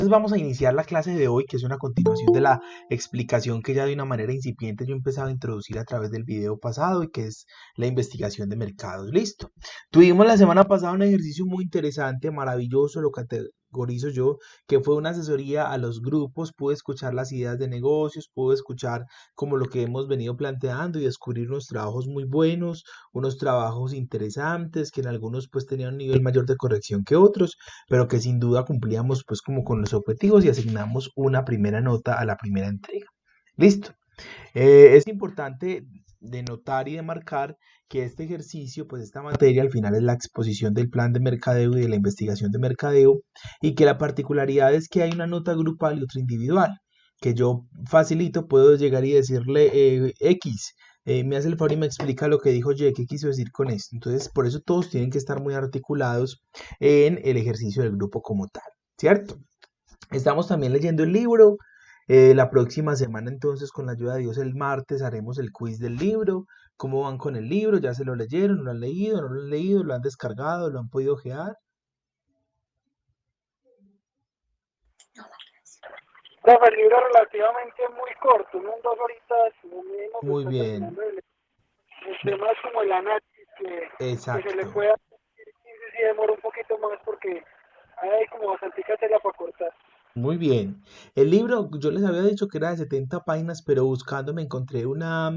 Entonces vamos a iniciar la clase de hoy, que es una continuación de la explicación que ya de una manera incipiente yo empezaba a introducir a través del video pasado y que es la investigación de mercados. Listo. Tuvimos la semana pasada un ejercicio muy interesante, maravilloso, lo categorizo yo, que fue una asesoría a los grupos, pude escuchar las ideas de negocios, pude escuchar como lo que hemos venido planteando y descubrir unos trabajos muy buenos, unos trabajos interesantes, que en algunos pues tenían un nivel mayor de corrección que otros, pero que sin duda cumplíamos pues como con los objetivos y asignamos una primera nota a la primera entrega. Listo. Es importante de notar y de marcar que este ejercicio, pues esta materia al final es la exposición del plan de mercadeo y de la investigación de mercadeo y que la particularidad es que hay una nota grupal y otra individual, que yo facilito, puedo llegar y decirle X, me hace el favor y me explica lo que dijo Y, qué quiso decir con esto. Entonces, por eso todos tienen que estar muy articulados en el ejercicio del grupo como tal, ¿cierto? Estamos también leyendo el libro. La próxima semana entonces con la ayuda de Dios el martes haremos el quiz del libro. ¿Cómo van con el libro? ¿Ya se lo leyeron? ¿No lo han leído? ¿No lo han leído? ¿Lo han descargado? ¿Lo han podido ojear? Profe, el libro relativamente muy corto, ¿no? En 2 horitas, no menos, Muy está bien. terminando el tema es como el análisis que se le Exacto. puede hacer, y si demora un poquito más porque hay como bastante tela para cortar. Muy bien. El libro, yo les había dicho que era de 70 páginas, pero buscando me encontré una,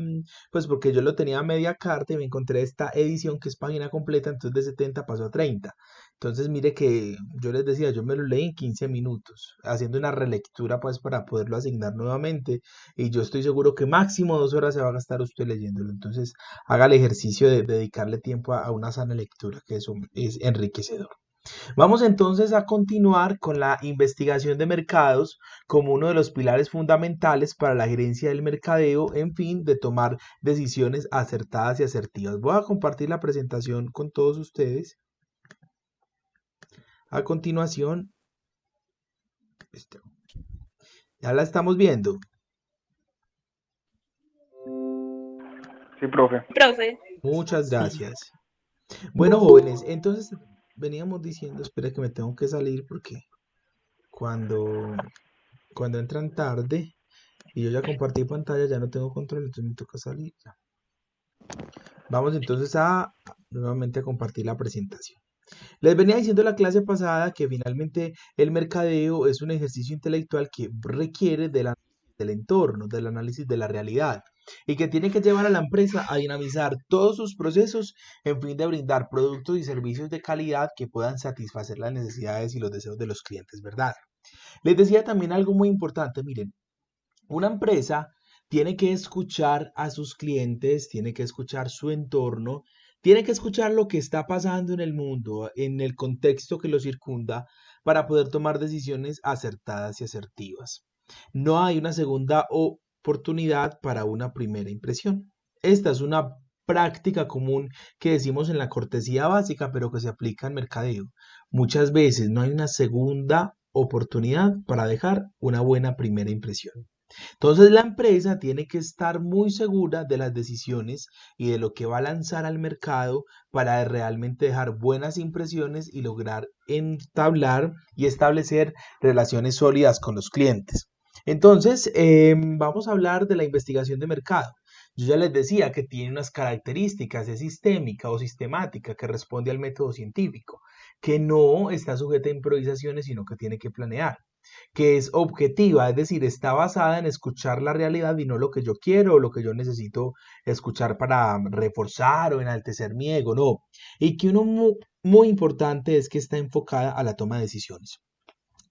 pues porque yo lo tenía a media carta y me encontré esta edición que es página completa, entonces de 70 pasó a 30. Entonces mire que yo les decía, yo me lo leí en 15 minutos, haciendo una relectura pues para poderlo asignar nuevamente y yo estoy seguro que máximo 2 horas se va a gastar usted leyéndolo. Entonces haga el ejercicio de dedicarle tiempo a una sana lectura, que eso es enriquecedor. Vamos entonces a continuar con la investigación de mercados como uno de los pilares fundamentales para la gerencia del mercadeo, en fin, de tomar decisiones acertadas y asertivas. Voy a compartir la presentación con todos ustedes. A continuación, este, ya la estamos viendo. Sí, profe. Profe, Muchas gracias. Bueno, jóvenes, entonces veníamos diciendo, espera que me tengo que salir porque cuando, cuando entran tarde y yo ya compartí pantalla, ya no tengo control, entonces me toca salir. Vamos entonces a nuevamente a compartir la presentación. Les venía diciendo la clase pasada que finalmente el mercadeo es un ejercicio intelectual que requiere del entorno, del análisis de la realidad y que tiene que llevar a la empresa a dinamizar todos sus procesos en fin de brindar productos y servicios de calidad que puedan satisfacer las necesidades y los deseos de los clientes, ¿verdad? Les decía también algo muy importante, miren, una empresa tiene que escuchar a sus clientes, tiene que escuchar su entorno, tiene que escuchar lo que está pasando en el mundo, en el contexto que lo circunda, para poder tomar decisiones acertadas y asertivas. No hay una segunda oportunidad para una primera impresión. Esta es una práctica común que decimos en la cortesía básica, pero que se aplica en mercadeo. Muchas veces no hay una segunda oportunidad para dejar una buena primera impresión. Entonces la empresa tiene que estar muy segura de las decisiones y de lo que va a lanzar al mercado para realmente dejar buenas impresiones y lograr entablar y establecer relaciones sólidas con los clientes. Entonces, vamos a hablar de la investigación de mercado. Yo ya les decía que tiene unas características, es sistémica o sistemática, que responde al método científico, que no está sujeta a improvisaciones, sino que tiene que planear, que es objetiva, es decir, está basada en escuchar la realidad y no lo que yo quiero o lo que yo necesito escuchar para reforzar o enaltecer mi ego, no. Y que uno muy importante es que está enfocada a la toma de decisiones.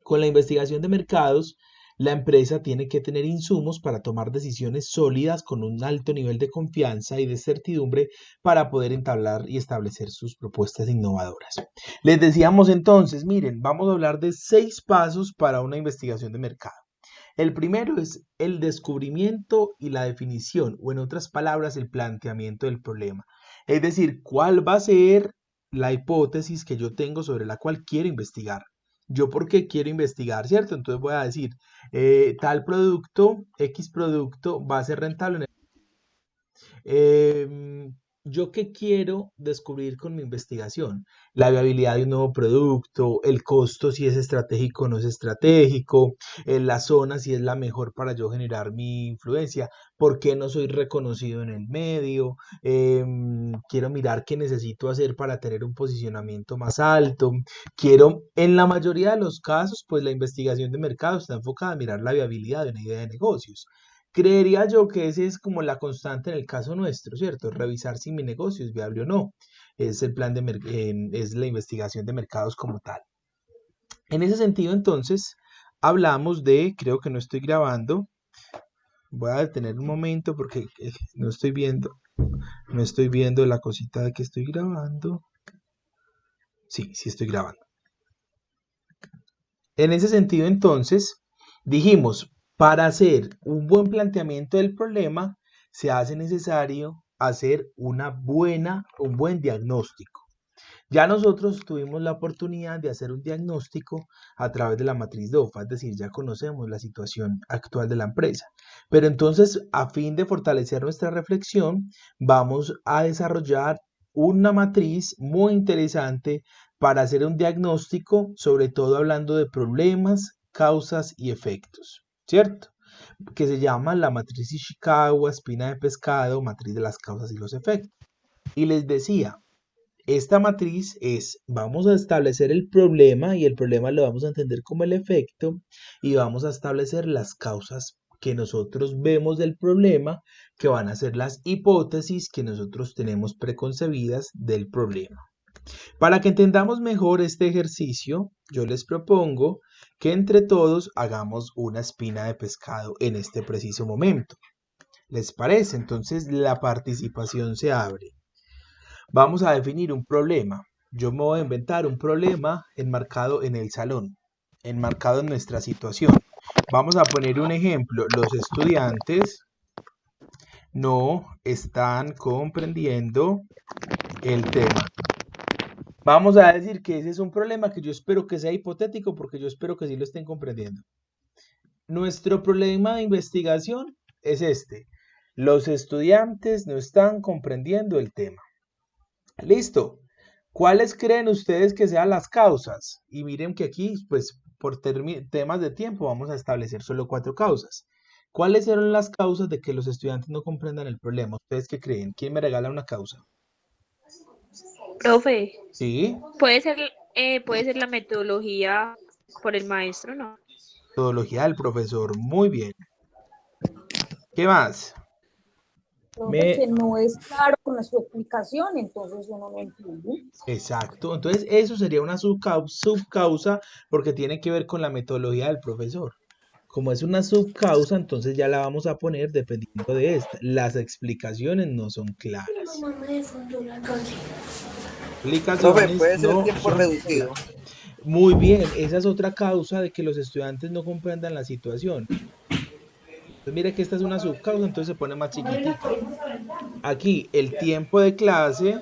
Con la investigación de mercados, la empresa tiene que tener insumos para tomar decisiones sólidas con un alto nivel de confianza y de certidumbre para poder entablar y establecer sus propuestas innovadoras. Les decíamos entonces, miren, vamos a hablar de 6 pasos para una investigación de mercado. El primero es el descubrimiento y la definición, o en otras palabras, el planteamiento del problema. Es decir, cuál va a ser la hipótesis que yo tengo sobre la cual quiero investigar. Yo por qué quiero investigar, ¿cierto? Entonces voy a decir, tal producto, X producto, va a ser rentable en el... ¿Yo qué quiero descubrir con mi investigación? La viabilidad de un nuevo producto, el costo si es estratégico o no es estratégico, la zona si es la mejor para yo generar mi influencia, por qué no soy reconocido en el medio, quiero mirar qué necesito hacer para tener un posicionamiento más alto, quiero, en la mayoría de los casos, pues la investigación de mercado está enfocada a mirar la viabilidad de una idea de negocios. Creería yo que ese es como la constante en el caso nuestro, ¿cierto? Revisar si mi negocio es viable o no. Es el plan de es la investigación de mercados como tal. En ese sentido, entonces, hablamos de, creo que no estoy grabando. Voy a detener un momento porque no estoy viendo la cosita de que estoy grabando. Sí, sí estoy grabando. En ese sentido, entonces, dijimos, para hacer un buen planteamiento del problema, se hace necesario hacer un buen diagnóstico. Ya nosotros tuvimos la oportunidad de hacer un diagnóstico a través de la matriz DOFA, es decir, ya conocemos la situación actual de la empresa. Pero entonces, a fin de fortalecer nuestra reflexión, vamos a desarrollar una matriz muy interesante para hacer un diagnóstico, sobre todo hablando de problemas, causas y efectos, ¿cierto? Que se llama la matriz Ishikawa, espina de pescado, matriz de las causas y los efectos. Y les decía, esta matriz es, vamos a establecer el problema y el problema lo vamos a entender como el efecto y vamos a establecer las causas que nosotros vemos del problema, que van a ser las hipótesis que nosotros tenemos preconcebidas del problema. Para que entendamos mejor este ejercicio, yo les propongo que entre todos hagamos una espina de pescado en este preciso momento. ¿Les parece? Entonces la participación se abre. Vamos a definir un problema. Yo me voy a inventar un problema enmarcado en el salón, enmarcado en nuestra situación. Vamos a poner un ejemplo. Los estudiantes no están comprendiendo el tema. Vamos a decir que ese es un problema que yo espero que sea hipotético porque yo espero que sí lo estén comprendiendo. Nuestro problema de investigación es este. Los estudiantes no están comprendiendo el tema. Listo. ¿Cuáles creen ustedes que sean las causas? Y miren que aquí, pues, por temas de tiempo, vamos a establecer solo 4 causas. ¿Cuáles eran las causas de que los estudiantes no comprendan el problema? ¿Ustedes qué creen? ¿Quién me regala una causa? Profe, Sí, puede ser la metodología por el maestro, ¿no? metodología del profesor. Muy bien. ¿Qué más? Profe, Me... que no es claro con su explicación, entonces uno no entiende. Exacto. Entonces, eso sería una subcausa porque tiene que ver con la metodología del profesor. Como es una subcausa, entonces ya la vamos a poner dependiendo de esta. Las explicaciones no son claras. Profe, Explicaciones puede ser no tiempo son reducido. claras. Muy bien, esa es otra causa de que los estudiantes no comprendan la situación. Entonces, mire que esta es una subcausa, entonces se pone más chiquitica. Aquí el tiempo de clase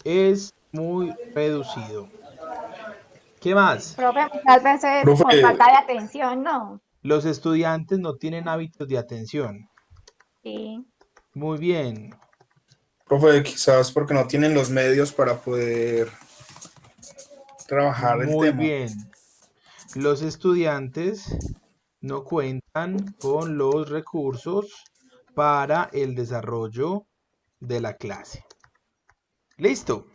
es muy reducido. ¿Qué más? Profe, muchas veces por Profe, falta de atención, ¿no? Los estudiantes no tienen hábitos de atención. Sí. Muy bien. profe, quizás porque no tienen los medios para poder trabajar el Muy tema. bien. Los estudiantes no cuentan con los recursos para el desarrollo de la clase. Listo.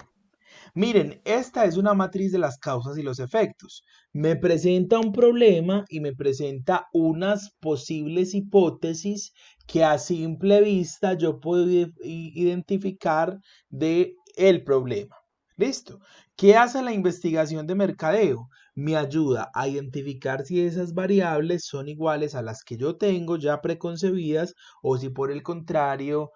Miren, esta es una matriz de las causas y los efectos. Me presenta un problema y me presenta unas posibles hipótesis que a simple vista yo puedo identificar de el problema. Listo. ¿Qué hace la investigación de mercadeo? Me ayuda a identificar si esas variables son iguales a las que yo tengo ya preconcebidas o si por el contrario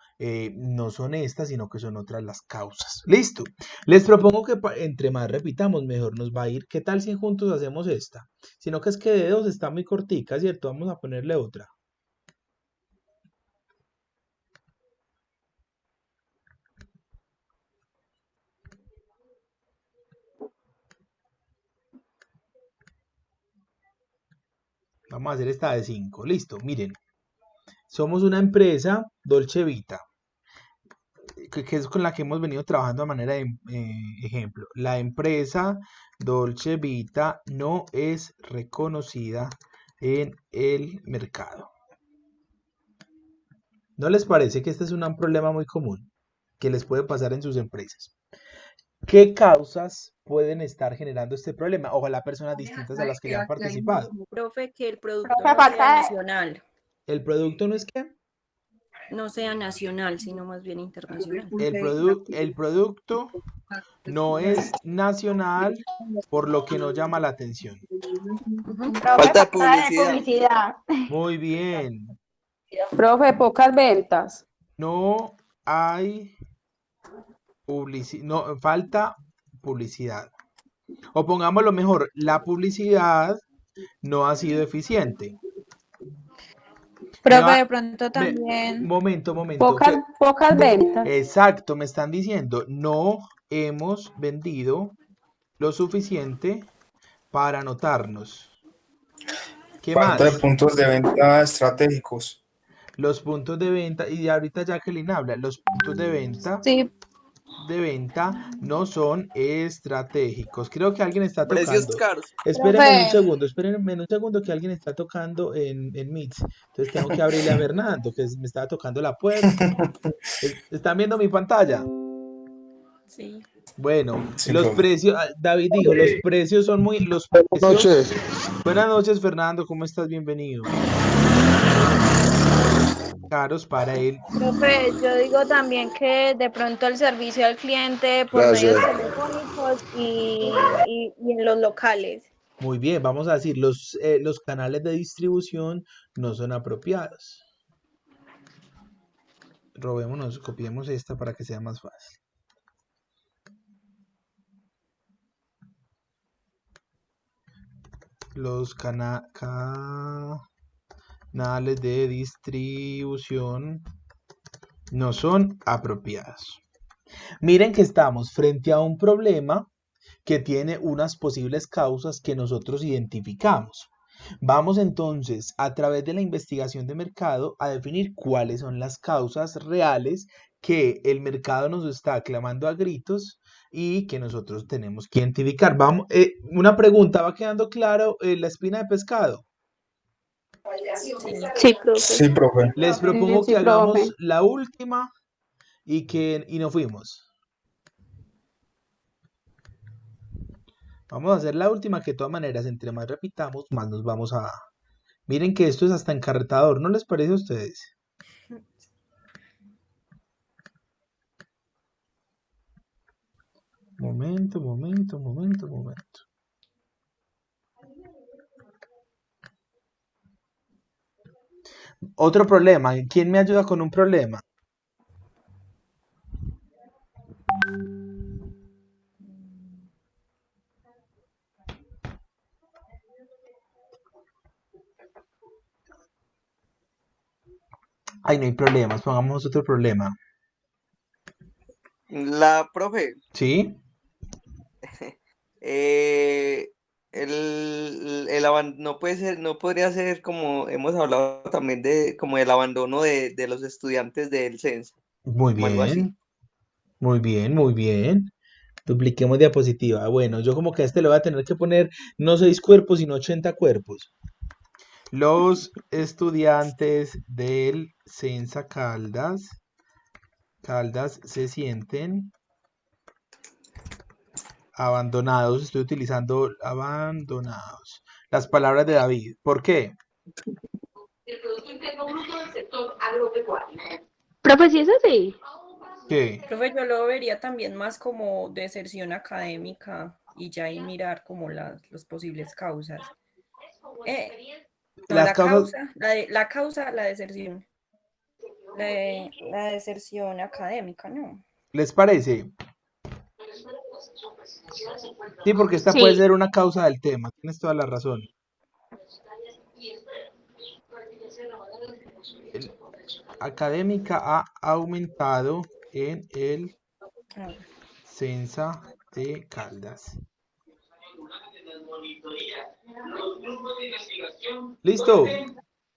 no son estas, sino que son otras las causas. Listo. Les propongo que entre más repitamos, mejor nos va a ir. ¿Qué tal si juntos hacemos esta? Sino que es que de dos está muy cortica, ¿cierto? Vamos a ponerle otra. Vamos a hacer esta de 5. Listo, miren. Somos una empresa Dolce Vita. que es con la que hemos venido trabajando de manera de ejemplo. La empresa Dolce Vita no es reconocida en el mercado. ¿No les parece que este es un problema muy común que les puede pasar en sus empresas? ¿Qué causas pueden estar generando este problema? Ojalá personas distintas a las que ya han participado. Profe, que el producto Profe, no sea falta de- nacional, ¿El producto no es qué? no sea nacional, sino más bien internacional. El producto no es nacional, por lo que no llama la atención. Profe, Falta de publicidad. Muy bien. Profe, pocas ventas. No hay no, falta publicidad. O pongámoslo mejor, la publicidad no ha sido eficiente. Profe, Me va- de pronto me- también. momento. Pocas ventas. Exacto, me están diciendo, no hemos vendido lo suficiente para anotarnos. ¿Qué Falta de más? puntos de venta estratégicos. Los puntos de venta, y ahorita Jacqueline habla, los puntos de venta no son estratégicos. Creo que alguien está Precios tocando. caros. Espérenme un segundo que alguien está tocando en Meet. Entonces tengo que abrirle a Fernando, que me estaba tocando la puerta. ¿Están viendo mi pantalla? Sí. Bueno, Sí, los profe. precios, David dijo, los precios son muy, los precios. Buenas noches, Fernando, ¿cómo estás? Bienvenido. Caros para él. Profe, yo digo también que de pronto el servicio al cliente por medios telefónicos y en los locales. Muy bien, vamos a decir, los canales de distribución no son apropiados. Robémonos, copiemos esta para que sea más fácil. Los canales de distribución no son apropiados. Miren que estamos frente a un problema que tiene unas posibles causas que nosotros identificamos. Vamos entonces, a través de la investigación de mercado, a definir cuáles son las causas reales que el mercado nos está clamando a gritos y que nosotros tenemos que identificar. Vamos, una pregunta, ¿va quedando claro la espina de pescado? Sí, profe. Sí, profe. Les propongo Sí, que hagamos profe. la última y nos fuimos. Vamos a hacer la última, que de todas maneras, entre más repitamos, más nos vamos a... Miren que esto es hasta encarretador, ¿no les parece a ustedes? Momento. Otro problema. ¿Quién me ayuda con un problema? Ay, no hay problemas. Pongamos otro problema. La profe, ¿Sí? no puede ser, no podría ser como hemos hablado también de como el abandono de los estudiantes del CENS, Muy como algo así. bien. Muy bien. Dupliquemos diapositiva. Bueno, yo como que a este le voy a tener que poner no 6 cuerpos, sino 80 cuerpos. Los estudiantes del Censa Caldas se sienten abandonados. Estoy utilizando abandonados. Las palabras de David. ¿Por qué? El producto interno bruto del sector agropecuario. Profe, ¿sí es así? ¿Qué? Profe, yo lo vería también más como deserción académica y ya ahí mirar como las posibles causas. No, Las la causas- causa, la deserción. La deserción académica, ¿no? ¿Les parece? Sí, porque esta Sí. puede ser una causa del tema. Tienes toda la razón. Académica ha aumentado en el Ah, Censa de Caldas. ¿Listo?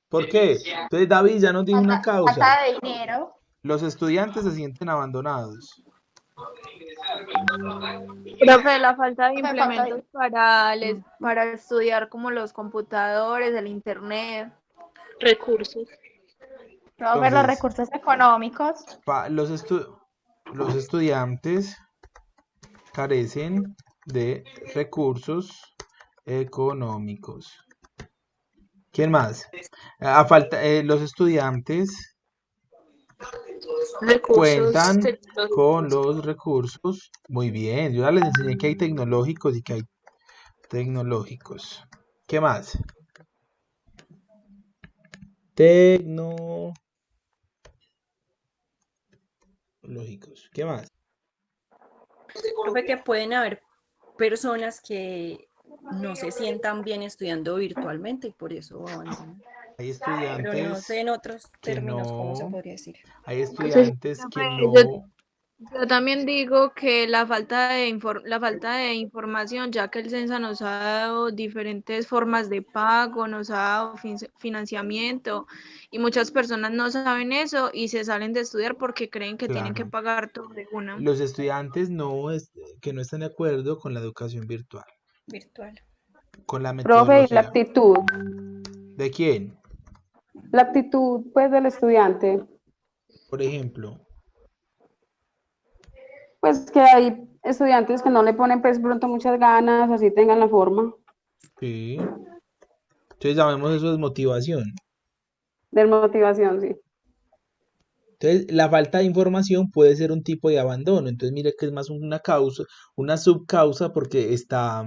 ¿Por qué? Entonces David ya nos dijo una causa. Falta de dinero. Los estudiantes se sienten abandonados. Profe, la falta de Me falta implementos para estudiar como los computadores, el internet, recursos. Profe, los Entonces, recursos económicos. los estudiantes carecen de recursos económicos. ¿Quién más? Los estudiantes Recursos cuentan tecnológicos. con los recursos. Muy bien, yo ya les enseñé que hay tecnológicos y que hay tecnológicos. ¿Qué más? Tecnológicos. ¿Qué más? Profe, que pueden haber personas que no se sientan bien estudiando virtualmente y por eso abandonan. Hay Pero no sé estudiantes en otros que términos cómo se no, podría decir. hay estudiantes que Profe, yo no, Yo también digo que la falta la falta de información, ya que el CENSA nos ha dado diferentes formas de pago, nos ha dado financiamiento y muchas personas no saben eso y se salen de estudiar porque creen que tienen que claro, pagar todo de una. los estudiantes que no están de acuerdo con la educación virtual, Virtual. con la Profe, y metodología. ¿De quién? la actitud pues del estudiante, Por ejemplo, pues que hay estudiantes que no le ponen pues pronto muchas ganas, así tengan la forma sí. Entonces llamemos eso desmotivación. de motivación, sí. Entonces, la falta de información puede ser un tipo de abandono. Entonces, mire que es más una causa, una subcausa porque está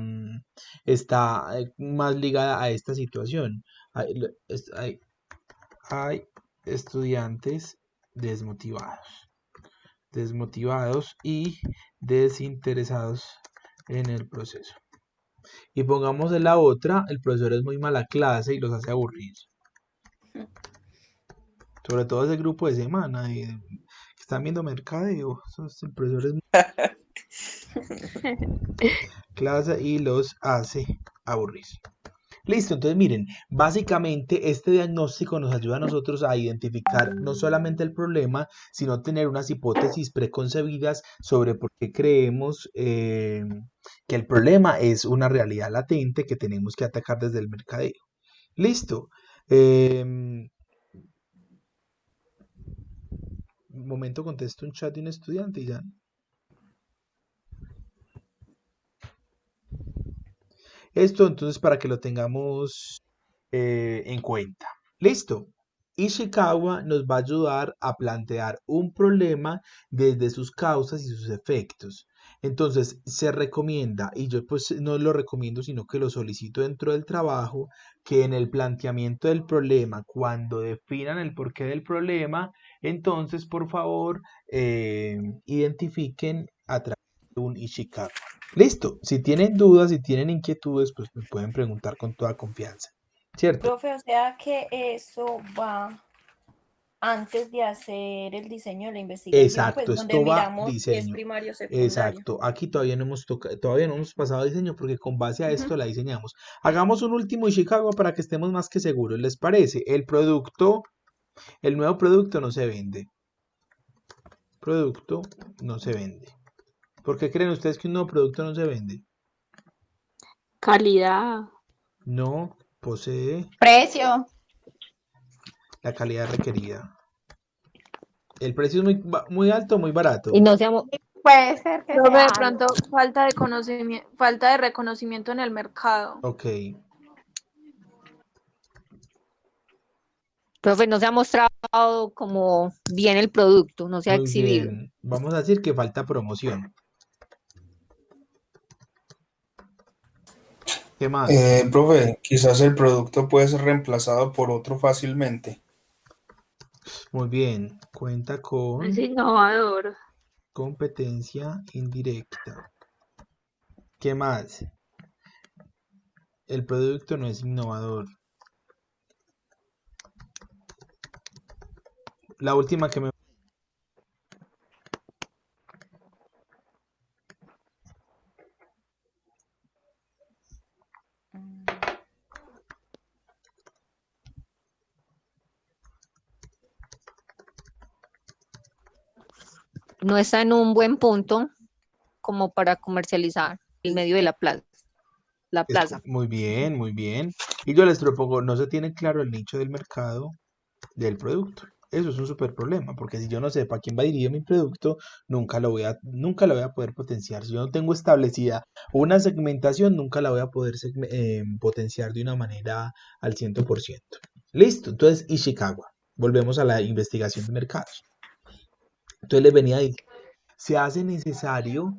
más ligada a esta situación. Hay estudiantes desmotivados y desinteresados en el proceso. Y pongamos en la otra, el profesor es muy mala clase y los hace aburrir. Sobre todo ese grupo de semana que están viendo mercadeo. El profesor es clase y los hace aburrir. Listo, entonces miren, básicamente este diagnóstico nos ayuda a nosotros a identificar no solamente el problema, sino tener unas hipótesis preconcebidas sobre por qué creemos que el problema es una realidad latente que tenemos que atacar desde el mercadeo. Listo. Un momento, contesto un chat de un estudiante y ya. Esto entonces para que lo tengamos en cuenta. Listo. Ishikawa nos va a ayudar a plantear un problema desde sus causas y sus efectos. Entonces, se recomienda, y yo pues no lo recomiendo, sino que lo solicito dentro del trabajo, que en el planteamiento del problema, cuando definan el porqué del problema, entonces, por favor, identifiquen a través de un Ishikawa. Listo. Si tienen dudas, si tienen inquietudes, pues me pueden preguntar con toda confianza. ¿Cierto? Profe, o sea que eso va antes de hacer el diseño de la investigación, Exacto, pues donde esto va miramos si es diseño. primario o secundario. Exacto. Aquí todavía no hemos pasado a diseño porque con base a esto Ujú. la diseñamos. Hagamos un último Ishikawa para que estemos más que seguros. ¿Les parece? El nuevo producto no se vende. Producto no se vende. ¿Por qué creen ustedes que un nuevo producto no se vende? Calidad. No posee Precio. la calidad requerida. El precio es muy alto o muy barato. Y no seamos, Puede ser que Profe, sea de algo. pronto falta de reconocimiento en el mercado. Ok. profe, no se ha mostrado como bien el producto, no se ha Muy exhibido. bien. Vamos a decir que falta promoción. ¿Qué más? Profe, quizás el producto puede ser reemplazado por otro fácilmente. Muy bien. Cuenta Es con innovador. competencia indirecta. ¿Qué más? El producto no es innovador. La última que me... no está en un buen punto como para comercializar en medio de la plaza. Muy bien, muy bien. Y yo les propongo, no se tiene claro el nicho del mercado del producto. Eso es un súper problema, porque si yo no sé para quién va dirigido mi producto, nunca lo voy a poder potenciar. Si yo no tengo establecida una segmentación, nunca la voy a poder potenciar de una manera al 100%. Listo, entonces Ishikawa. Volvemos a la investigación de mercados. Entonces les venía diciendo, se hace necesario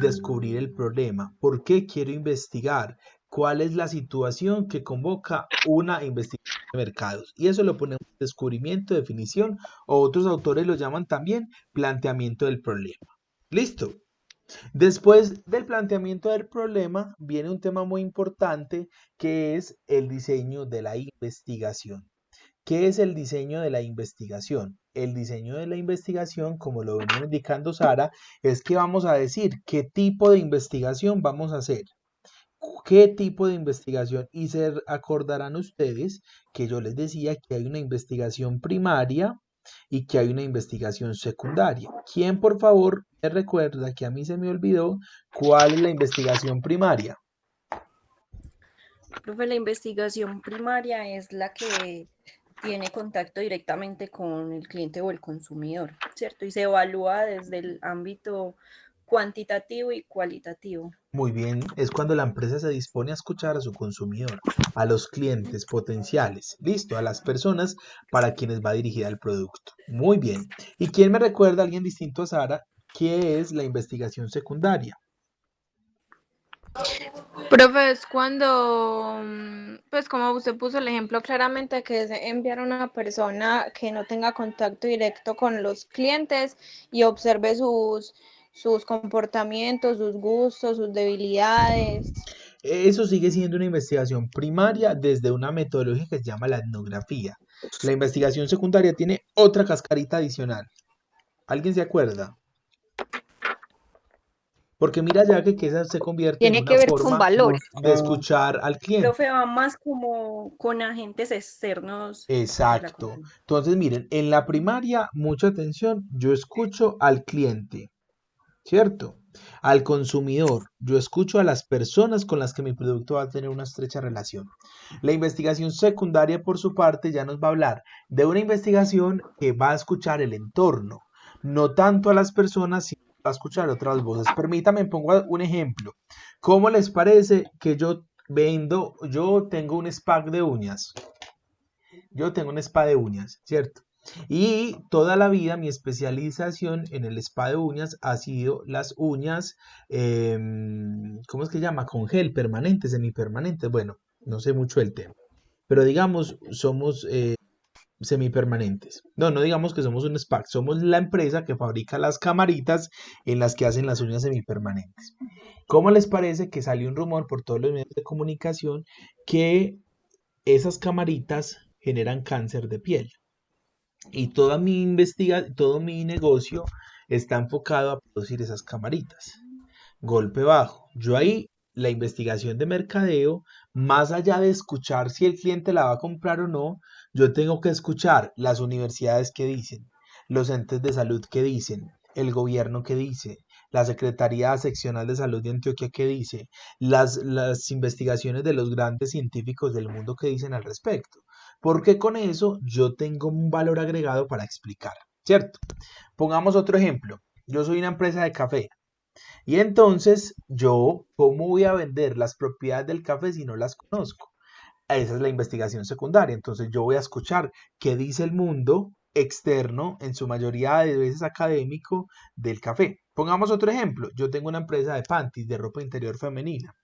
descubrir el problema. ¿Por qué quiero investigar? ¿Cuál es la situación que convoca una investigación de mercados? Y eso lo ponemos en descubrimiento, definición, o otros autores lo llaman también planteamiento del problema. ¿Listo? Después del planteamiento del problema viene un tema muy importante que es el diseño de la investigación. ¿Qué es el diseño de la investigación? El diseño de la investigación, como lo venía indicando Sara, es que vamos a decir qué tipo de investigación vamos a hacer. ¿Qué tipo de investigación? Y se acordarán ustedes que yo les decía que hay una investigación primaria y que hay una investigación secundaria. ¿Quién, por favor, me recuerda que a mí se me olvidó cuál es la investigación primaria? Profe, la investigación primaria es la que tiene contacto directamente con el cliente o el consumidor, ¿cierto? Y se evalúa desde el ámbito cuantitativo y cualitativo. Muy bien, es cuando la empresa se dispone a escuchar a su consumidor, a los clientes potenciales, listo, a las personas para quienes va dirigida el producto. Muy bien. ¿Y quién me recuerda, alguien distinto a Sara, qué es la investigación secundaria? Profe, es cuando, pues como usted puso el ejemplo claramente, que es enviar a una persona que no tenga contacto directo con los clientes y observe sus comportamientos, sus gustos, sus debilidades. Eso sigue siendo una investigación primaria desde una metodología que se llama la etnografía. La investigación secundaria tiene otra cascarita adicional. ¿Alguien se acuerda? Porque mira ya que esa se convierte en Tiene una que ver con forma valores. de escuchar al cliente. Profe, va más como con agentes externos de la Exacto. compañía. Entonces, miren, en la primaria, mucha atención, yo escucho al cliente, ¿cierto? Al consumidor, yo escucho a las personas con las que mi producto va a tener una estrecha relación. La investigación secundaria, por su parte, ya nos va a hablar de una investigación que va a escuchar el entorno, no tanto a las personas, sino a escuchar otras voces. Permítame, pongo un ejemplo. ¿Cómo les parece que yo tengo un spa de uñas? Yo tengo un spa de uñas, ¿cierto? Y toda la vida mi especialización en el spa de uñas ha sido las uñas, ¿cómo es que se llama? Con gel, permanentes, semipermanentes. Bueno, no sé mucho del tema, pero digamos, somos semipermanentes. No digamos que somos un spa, somos la empresa que fabrica las camaritas en las que hacen las uñas semipermanentes. ¿Cómo les parece que salió un rumor por todos los medios de comunicación que esas camaritas generan cáncer de piel? Y todo mi negocio está enfocado a producir esas camaritas. Golpe bajo. Yo ahí, la investigación de mercadeo, más allá de escuchar si el cliente la va a comprar o no, yo tengo que escuchar las universidades que dicen, los entes de salud que dicen, el gobierno que dice, la Secretaría Seccional de Salud de Antioquia que dice, las investigaciones de los grandes científicos del mundo que dicen al respecto. Porque con eso yo tengo un valor agregado para explicar, ¿cierto? Pongamos otro ejemplo. Yo soy una empresa de café. Y entonces yo, ¿cómo voy a vender las propiedades del café si no las conozco? Esa es la investigación secundaria. Entonces yo voy a escuchar qué dice el mundo externo, en su mayoría de veces académico, del café. Pongamos otro ejemplo. Yo tengo una empresa de panties, de ropa interior femenina.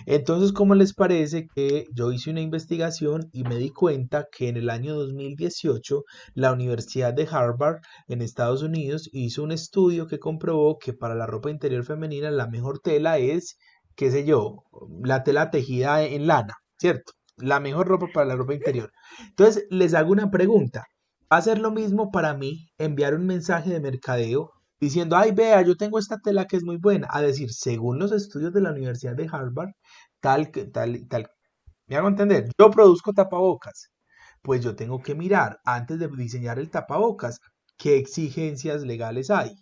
Entonces, ¿cómo les parece que yo hice una investigación y me di cuenta que en el año 2018 la Universidad de Harvard en Estados Unidos hizo un estudio que comprobó que para la ropa interior femenina la mejor tela es, qué sé yo, la tela tejida en lana, ¿cierto? La mejor ropa para la ropa interior. Entonces, les hago una pregunta. ¿Va a ser lo mismo para mí enviar un mensaje de mercadeo diciendo, ay, vea, yo tengo esta tela que es muy buena? A decir, según los estudios de la Universidad de Harvard, tal, ¿me hago entender? Yo produzco tapabocas. Pues yo tengo que mirar, antes de diseñar el tapabocas, qué exigencias legales hay.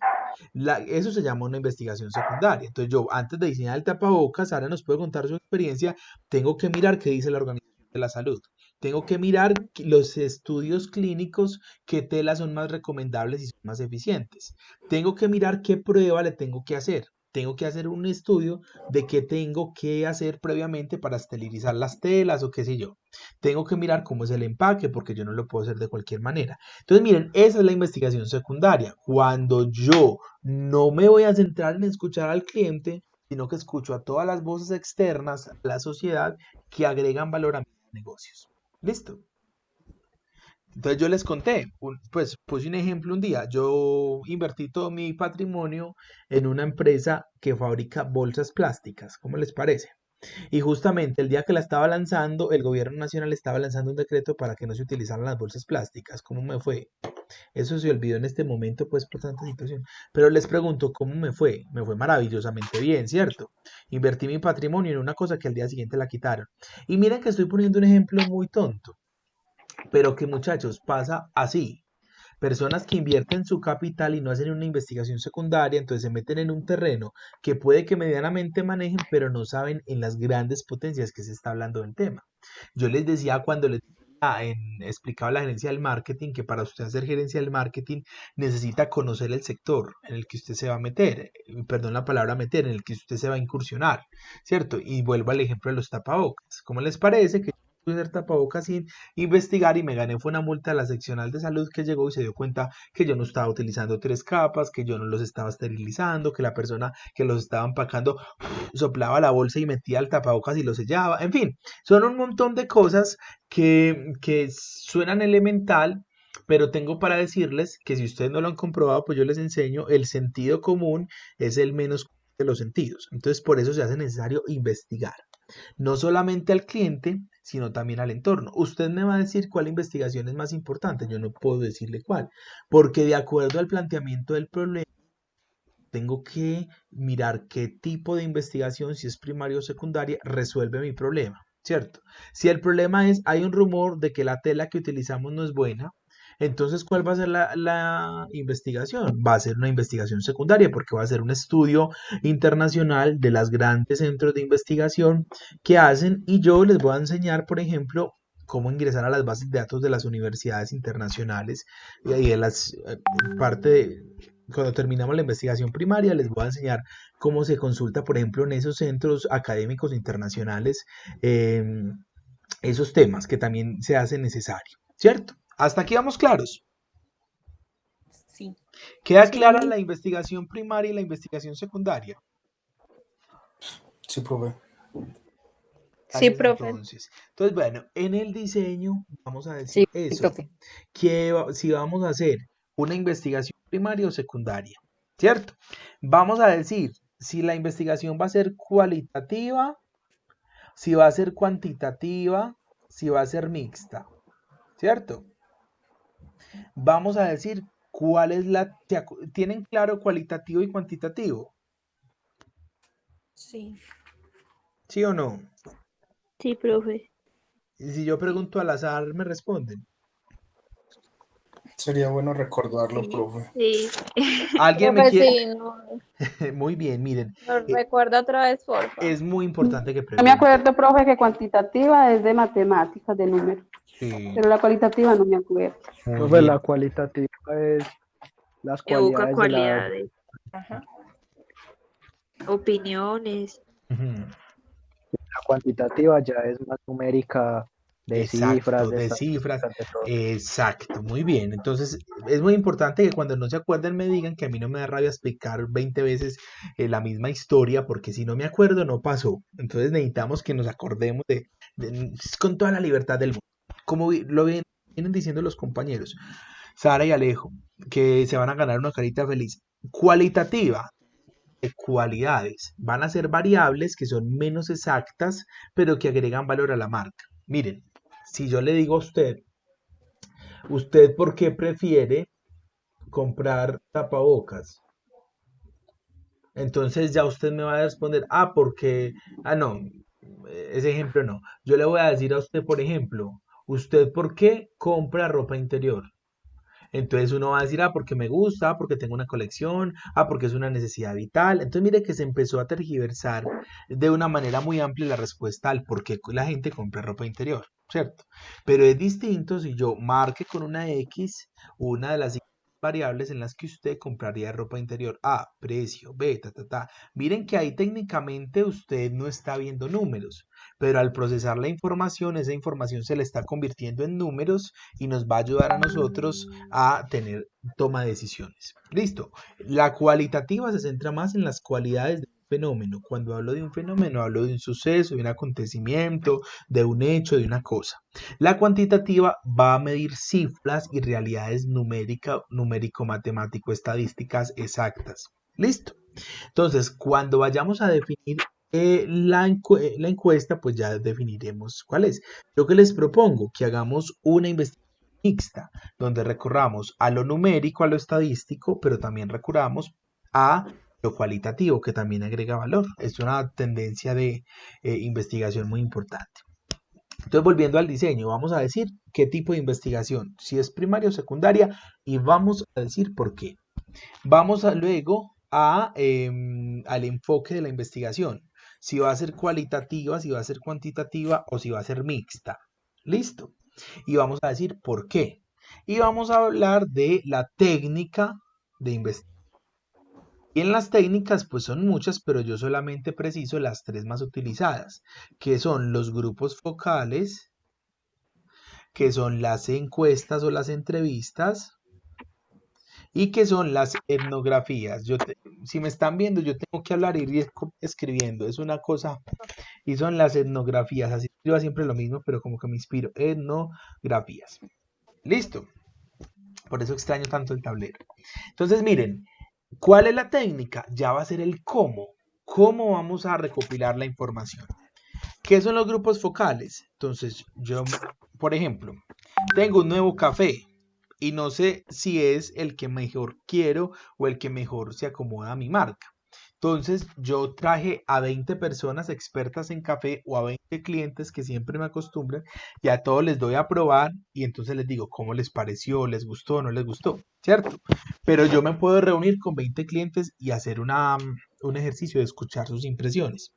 Eso se llama una investigación secundaria. Entonces yo, antes de diseñar el tapabocas, Sara nos puede contar su experiencia, tengo que mirar qué dice la Organización de la Salud. Tengo que mirar los estudios clínicos, qué telas son más recomendables y son más eficientes. Tengo que mirar qué prueba le tengo que hacer. Tengo que hacer un estudio de qué tengo que hacer previamente para esterilizar las telas o qué sé yo. Tengo que mirar cómo es el empaque porque yo no lo puedo hacer de cualquier manera. Entonces, miren, esa es la investigación secundaria. Cuando yo no me voy a centrar en escuchar al cliente, sino que escucho a todas las voces externas, a la sociedad, que agregan valor a mis negocios. ¿Listo? Entonces yo les conté, pues puse un ejemplo un día, yo invertí todo mi patrimonio en una empresa que fabrica bolsas plásticas, ¿cómo les parece? Y justamente el día que la estaba lanzando, el gobierno nacional estaba lanzando un decreto para que no se utilizaran las bolsas plásticas. ¿Cómo me fue? Eso se olvidó en este momento, pues por tanta situación. Pero les pregunto, ¿cómo me fue? Me fue maravillosamente bien, ¿cierto? Invertí mi patrimonio en una cosa que al día siguiente la quitaron. Y miren que estoy poniendo un ejemplo muy tonto. Pero que muchachos, pasa así. Personas que invierten su capital y no hacen una investigación secundaria, entonces se meten en un terreno que puede que medianamente manejen, pero no saben en las grandes potencias que se está hablando del tema. Yo les decía cuando les explicaba la gerencia del marketing que para usted hacer gerencia del marketing necesita conocer el sector en el que usted se va a meter, perdón la palabra meter, en el que usted se va a incursionar, ¿cierto? Y vuelvo al ejemplo de los tapabocas. ¿Cómo les parece que yo hacer tapabocas sin investigar y me gané fue una multa a la seccional de salud que llegó y se dio cuenta que yo no estaba utilizando 3 capas, que yo no los estaba esterilizando, que la persona que los estaba empacando soplaba la bolsa y metía el tapabocas y lo sellaba, en fin, son un montón de cosas que suenan elemental, pero tengo para decirles que si ustedes no lo han comprobado, pues yo les enseño, el sentido común es el menos de los sentidos, entonces por eso se hace necesario investigar. No solamente al cliente, sino también al entorno. Usted me va a decir cuál investigación es más importante, yo no puedo decirle cuál, porque de acuerdo al planteamiento del problema, tengo que mirar qué tipo de investigación, si es primaria o secundaria, resuelve mi problema, ¿cierto? Si el problema es, hay un rumor de que la tela que utilizamos no es buena, entonces, ¿cuál va a ser la investigación? Va a ser una investigación secundaria porque va a ser un estudio internacional de los grandes centros de investigación que hacen y yo les voy a enseñar, por ejemplo, cómo ingresar a las bases de datos de las universidades internacionales y de las parte de, cuando terminamos la investigación primaria les voy a enseñar cómo se consulta, por ejemplo, en esos centros académicos internacionales esos temas que también se hace necesario, ¿cierto? Hasta aquí vamos claros. Sí. ¿Queda clara la investigación primaria y la investigación secundaria? Sí, profe. Sí, profe. Entonces, bueno, en el diseño vamos a Sí, decir eso, profe. que si vamos a hacer una investigación primaria o secundaria, ¿cierto? Vamos a decir si la investigación va a ser cualitativa, si va a ser cuantitativa, si va a ser mixta, ¿cierto? Vamos a decir cuál es ¿tienen claro cualitativo y cuantitativo? Sí. ¿Sí o no? Sí, profe. Y si yo pregunto al azar, ¿me responden? Sería bueno recordarlo, profe. Sí. ¿Alguien me Profe, quiere? sí, no, Muy bien, miren, nos recuerda otra vez, por favor. es muy importante que Yo me pregunten. acuerdo, profe, que cuantitativa es de matemáticas, de números, Sí, pero la cualitativa no me acuerdo. muy Profe, bien. la cualitativa es las Evoca cualidades de la... cualidades, Ajá. opiniones. Ujú. La cuantitativa ya es más numérica, de cifras, Exacto, de de cifras, estadísticas, de todo. exacto, muy bien. Entonces, es muy importante que cuando no se acuerden me digan que a mí no me da rabia explicar 20 veces la misma historia, porque si no me acuerdo no pasó. Entonces necesitamos que nos acordemos con toda la libertad del mundo. Como lo vienen diciendo los compañeros, Sara y Alejo, que se van a ganar una carita feliz. Cualitativa, de cualidades, van a ser variables que son menos exactas, pero que agregan valor a la marca. Miren, si yo le digo a ¿usted por qué prefiere comprar tapabocas? Entonces ya usted me va a responder, porque, no, ese ejemplo no. Yo le voy a decir a usted, por ejemplo, ¿usted por qué compra ropa interior? Entonces uno va a decir, porque me gusta, porque tengo una colección, porque es una necesidad vital. Entonces mire que se empezó a tergiversar de una manera muy amplia la respuesta al por qué la gente compra ropa interior, ¿cierto? Pero es distinto si yo marque con una X una de las variables en las que usted compraría ropa interior. A, precio, B, ta. Miren que ahí técnicamente usted no está viendo números, pero al procesar la información, esa información se le está convirtiendo en números y nos va a ayudar a nosotros a tener toma de decisiones. Listo. La cualitativa se centra más en las cualidades del fenómeno. Cuando hablo de un fenómeno, hablo de un suceso, de un acontecimiento, de un hecho, de una cosa. La cuantitativa va a medir cifras y realidades numérico-matemático-estadísticas exactas. ¿Listo? Entonces, cuando vayamos a definir la encuesta, pues ya definiremos cuál es. Yo que les propongo que hagamos una investigación mixta, donde recurramos a lo numérico, a lo estadístico, pero también recurramos a lo cualitativo, que también agrega valor. Es una tendencia de investigación muy importante. Entonces, volviendo al diseño, vamos a decir qué tipo de investigación, si es primaria o secundaria, y vamos a decir por qué. Vamos luego al enfoque de la investigación, si va a ser cualitativa, si va a ser cuantitativa o si va a ser mixta. ¿Listo? Y vamos a decir por qué. Y vamos a hablar de la técnica de investigación. Y en las técnicas, pues son muchas, pero yo solamente preciso las 3 más utilizadas, que son los grupos focales, que son las encuestas o las entrevistas, y que son las etnografías. Si me están viendo, yo tengo que hablar y ir escribiendo, es una cosa, y son las etnografías, así escribo siempre lo mismo, pero como que me inspiro, etnografías. Listo, por eso extraño tanto el tablero. Entonces miren, ¿cuál es la técnica? Ya va a ser el cómo. ¿Cómo vamos a recopilar la información? ¿Qué son los grupos focales? Entonces, yo, por ejemplo, tengo un nuevo café y no sé si es el que mejor quiero o el que mejor se acomoda a mi marca. Entonces, yo traje a 20 personas expertas en café o a 20 clientes que siempre me acostumbran y a todos les doy a probar y entonces les digo cómo les pareció, les gustó o no les gustó, ¿cierto? Pero yo me puedo reunir con 20 clientes y hacer un ejercicio de escuchar sus impresiones.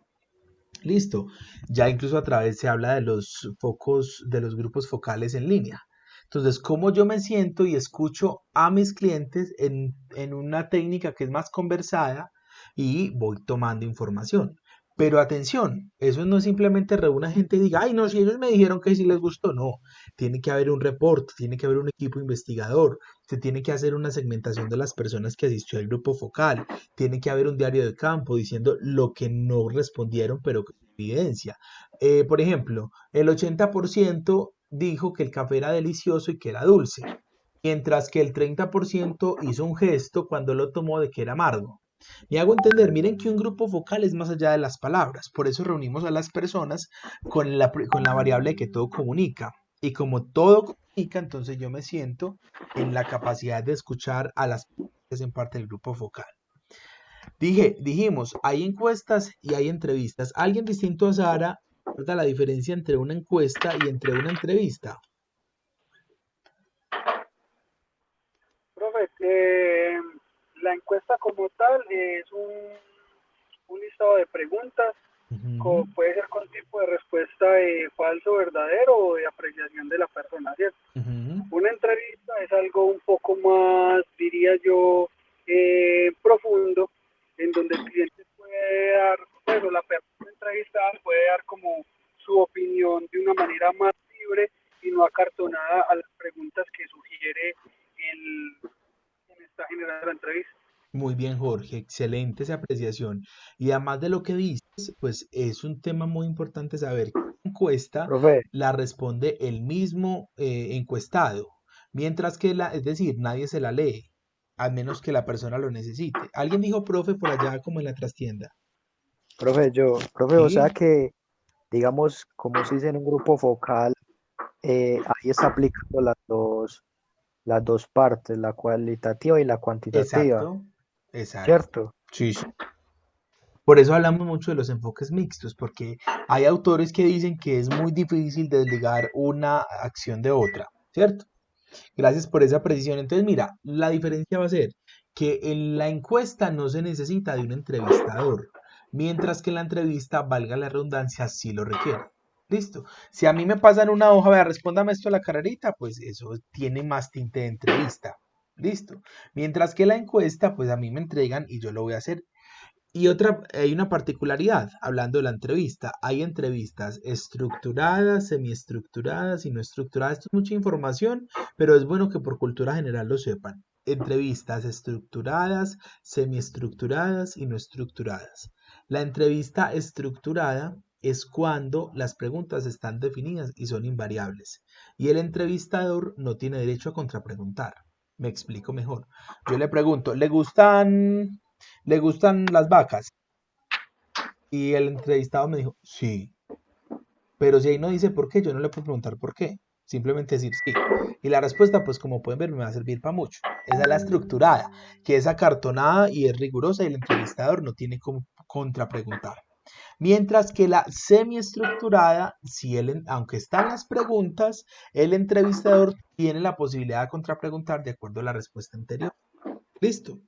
Listo. Ya incluso a través se habla de los focos, de los grupos focales en línea. Entonces, cómo yo me siento y escucho a mis clientes en una técnica que es más conversada y voy tomando información. Pero atención, eso no es simplemente reúna gente y diga, ay no, si ellos me dijeron que sí les gustó, no. Tiene que haber un reporte, tiene que haber un equipo investigador, se tiene que hacer una segmentación de las personas que asistió al grupo focal, tiene que haber un diario de campo diciendo lo que no respondieron, pero con evidencia. Por ejemplo, el 80% dijo que el café era delicioso y que era dulce, mientras que el 30% hizo un gesto cuando lo tomó de que era amargo. Me hago entender, miren que un grupo focal es más allá de las palabras, por eso reunimos a las personas con la variable de que todo comunica. Y como todo comunica, entonces yo me siento en la capacidad de escuchar a las personas que hacen parte del grupo focal. Dijimos, hay encuestas y hay entrevistas. ¿Alguien distinto a Sara recuerda la diferencia entre una encuesta y entre una entrevista? Profe, la encuesta como tal es un listado de preguntas, puede ser con tipo de respuesta de falso, verdadero o de apreciación de la persona, ¿cierto? Una entrevista es algo un poco más, diría yo, profundo, en donde el cliente puede dar, bueno, la persona entrevistada puede dar como su opinión de una manera más libre y no acartonada a las preguntas que sugiere quien está generando la entrevista. Muy bien, Jorge, excelente esa apreciación. Y además de lo que dices, pues es un tema muy importante saber que la encuesta Profe, la responde el mismo encuestado, mientras que es decir, nadie se la lee, a menos que la persona lo necesite. ¿Alguien dijo profe por allá como en la trastienda? Profe, o sea Sí, que, digamos, como se dice en un grupo focal, ahí está aplicando las dos partes, la cualitativa y la cuantitativa, exacto. ¿cierto? Sí. Por eso hablamos mucho de los enfoques mixtos, porque hay autores que dicen que es muy difícil desligar una acción de otra, ¿cierto? Gracias por esa precisión. Entonces, mira, la diferencia va a ser que en la encuesta no se necesita de un entrevistador, mientras que en la entrevista, valga la redundancia, sí lo requiere. Listo. Si a mí me pasan una hoja, vea, respóndame esto a la carrerita, pues eso tiene más tinte de entrevista. Listo. Mientras que la encuesta, pues a mí me entregan y yo lo voy a hacer. Y hay una particularidad, hablando de la entrevista. Hay entrevistas estructuradas, semiestructuradas y no estructuradas. Esto es mucha información, pero es bueno que por cultura general lo sepan. Entrevistas estructuradas, semiestructuradas y no estructuradas. La entrevista estructurada es cuando las preguntas están definidas y son invariables. Y el entrevistador no tiene derecho a contrapreguntar. Me explico mejor. Yo le pregunto, ¿le gustan las vacas? Y el entrevistado me dijo, sí. Pero si ahí no dice por qué, yo no le puedo preguntar por qué. Simplemente decir sí. Y la respuesta, pues como pueden ver, me va a servir para mucho. Esa es la estructurada, que es acartonada y es rigurosa y el entrevistador no tiene como contrapreguntar. Mientras que la semiestructurada, si aunque están las preguntas, el entrevistador tiene la posibilidad de contrapreguntar de acuerdo a la respuesta anterior. Listo.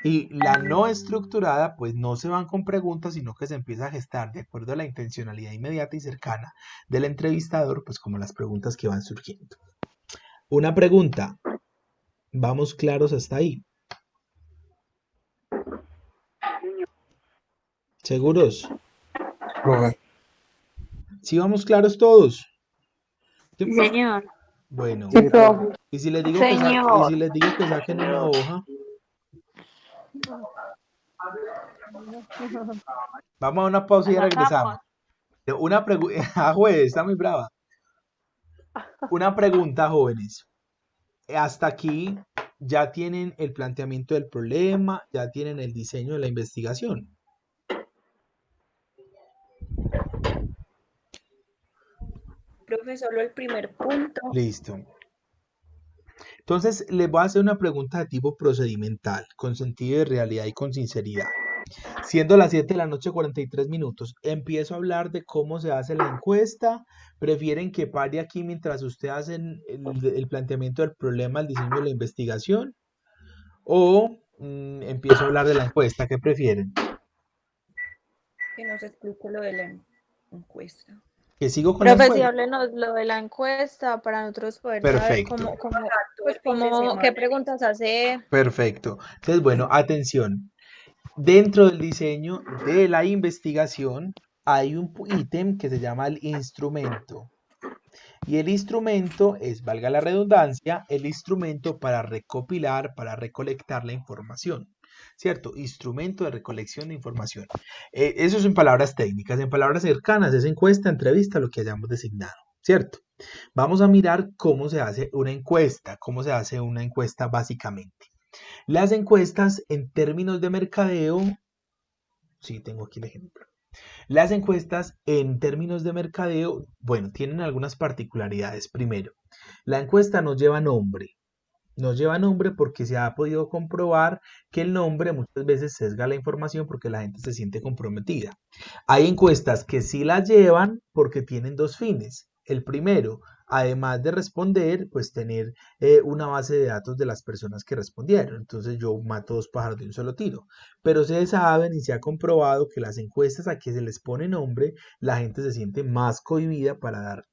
Y la no estructurada, pues no se van con preguntas, sino que se empieza a gestar de acuerdo a la intencionalidad inmediata y cercana del entrevistador, pues como las preguntas que van surgiendo. Una pregunta. ¿Vamos claros hasta ahí? ¿Seguros? Profe. ¿Sí vamos claros todos? Sí, señor. Bueno, Sí, profe. y si les digo que saquen una hoja, vamos a una pausa y ya regresamos. Una pregunta, juez, está muy brava. Una pregunta, jóvenes. Hasta aquí ya tienen el planteamiento del problema, ya tienen el diseño de la investigación. Profe, solo el primer punto. Listo. Entonces, les voy a hacer una pregunta de tipo procedimental, con sentido de realidad y con sinceridad. Siendo las 7 de la noche, 43 minutos, empiezo a hablar de cómo se hace la encuesta. ¿Prefieren que pare aquí mientras ustedes hacen el planteamiento del problema, el diseño de la investigación? ¿O empiezo a hablar de la encuesta? ¿Qué prefieren? Que nos explique lo de la encuesta. ¿Que sigo con la Profe, sí, encuesta? háblenos lo de la encuesta para nosotros poder Perfecto. saber qué preguntas hacer. Perfecto. Entonces, bueno, atención. Dentro del diseño de la investigación hay un ítem que se llama el instrumento. Y el instrumento es, valga la redundancia, el instrumento para recopilar, para recolectar la información. ¿Cierto? Instrumento de recolección de información. Eso es en palabras técnicas. En palabras cercanas es encuesta, entrevista, lo que hayamos designado. ¿Cierto? Vamos a mirar cómo se hace una encuesta. Cómo se hace una encuesta básicamente. Las encuestas en términos de mercadeo, sí, tengo aquí el ejemplo. Las encuestas en términos de mercadeo, bueno, tienen algunas particularidades. Primero, la encuesta no lleva nombre. No lleva nombre porque se ha podido comprobar que el nombre muchas veces sesga la información porque la gente se siente comprometida. Hay encuestas que sí las llevan porque tienen dos fines. El primero, además de responder, pues tener una base de datos de las personas que respondieron. Entonces yo mato dos pájaros de un solo tiro. Pero se saben y se ha comprobado que las encuestas a que se les pone nombre, la gente se siente más cohibida para dar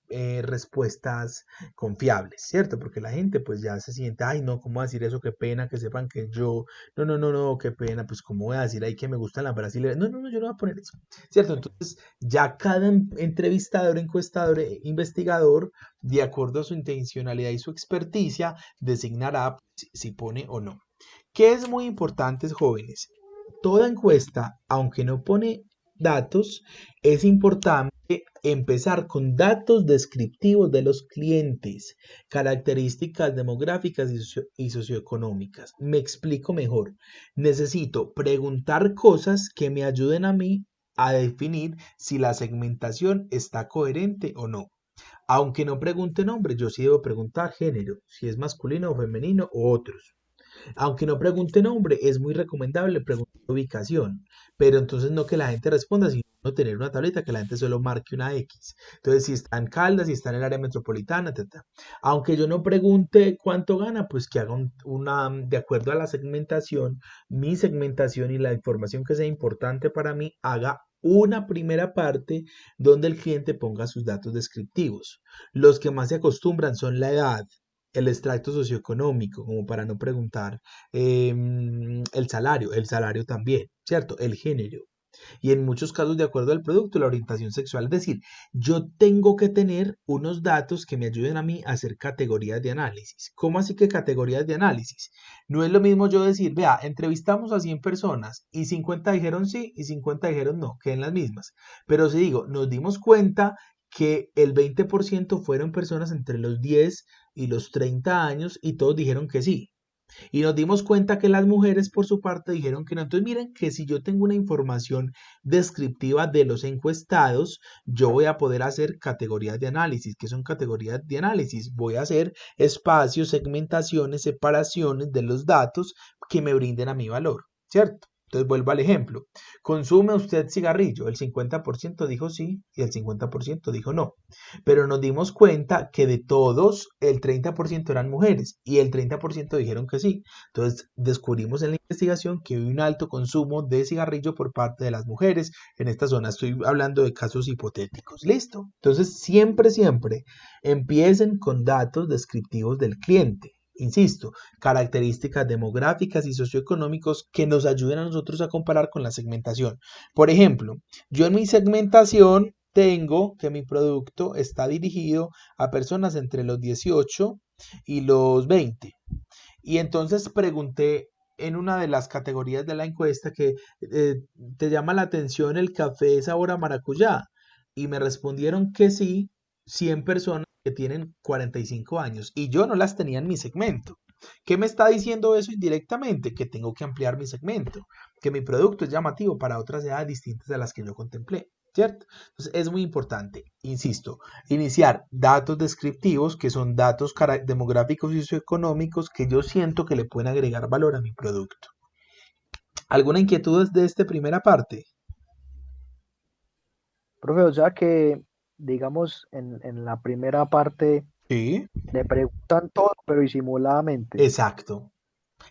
respuestas confiables, ¿cierto? Porque la gente pues ya se siente, ay no, ¿cómo decir eso? Qué pena que sepan que yo, no, qué pena, pues ¿cómo voy a decir ahí que me gustan las brasileñas? No, yo no voy a poner eso, ¿cierto? Entonces ya cada entrevistador, encuestador, investigador, de acuerdo a su intencionalidad y su experticia, designará si pone o no. ¿Qué es muy importante, jóvenes? Toda encuesta, aunque no pone datos, es importante empezar con datos descriptivos de los clientes, características demográficas y socioeconómicas. Me explico mejor. Necesito preguntar cosas que me ayuden a mí a definir si la segmentación está coherente o no. Aunque no pregunte nombre, yo sí debo preguntar género, si es masculino o femenino o otros. Aunque no pregunte nombre, es muy recomendable preguntar ubicación, pero entonces no que la gente responda, sino tener una tableta que la gente solo marque una X. Entonces, si está en Caldas, si está en el área metropolitana, etc. Aunque yo no pregunte cuánto gana, pues que haga de acuerdo a la segmentación, mi segmentación y la información que sea importante para mí, haga una primera parte donde el cliente ponga sus datos descriptivos. Los que más se acostumbran son la edad, el extracto socioeconómico, como para no preguntar el salario también, ¿cierto? El género. Y en muchos casos, de acuerdo al producto, la orientación sexual. Es decir, yo tengo que tener unos datos que me ayuden a mí a hacer categorías de análisis. ¿Cómo así que categorías de análisis? No es lo mismo yo decir, vea, entrevistamos a 100 personas y 50 dijeron sí y 50 dijeron no, queden las mismas. Pero si digo, nos dimos cuenta que el 20% fueron personas entre los 10 y los 30 años y todos dijeron que sí. Y nos dimos cuenta que las mujeres por su parte dijeron que no. Entonces miren que si yo tengo una información descriptiva de los encuestados, yo voy a poder hacer categorías de análisis. ¿Qué son categorías de análisis? Voy a hacer espacios, segmentaciones, separaciones de los datos que me brinden a mi valor, ¿cierto? Entonces vuelvo al ejemplo. ¿Consume usted cigarrillo? El 50% dijo sí y el 50% dijo no. Pero nos dimos cuenta que de todos el 30% eran mujeres y el 30% dijeron que sí. Entonces descubrimos en la investigación que hay un alto consumo de cigarrillo por parte de las mujeres en esta zona. Estoy hablando de casos hipotéticos. ¿Listo? Entonces siempre empiecen con datos descriptivos del cliente. Insisto, características demográficas y socioeconómicos que nos ayuden a nosotros a comparar con la segmentación. Por ejemplo, yo en mi segmentación tengo que mi producto está dirigido a personas entre los 18 y los 20. Y entonces pregunté en una de las categorías de la encuesta que te llama la atención el café sabor a maracuyá. Y me respondieron que sí, 100 personas que tienen 45 años. Y yo no las tenía en mi segmento. ¿Qué me está diciendo eso indirectamente? Que tengo que ampliar mi segmento, que mi producto es llamativo para otras edades distintas a las que yo contemplé, ¿cierto? Entonces es muy importante, insisto, iniciar datos descriptivos que son datos demográficos y socioeconómicos que yo siento que le pueden agregar valor a mi producto. ¿Alguna inquietud de esta primera parte? Profe, o sea que, digamos, en la primera parte Sí. le preguntan todo, pero disimuladamente. Exacto.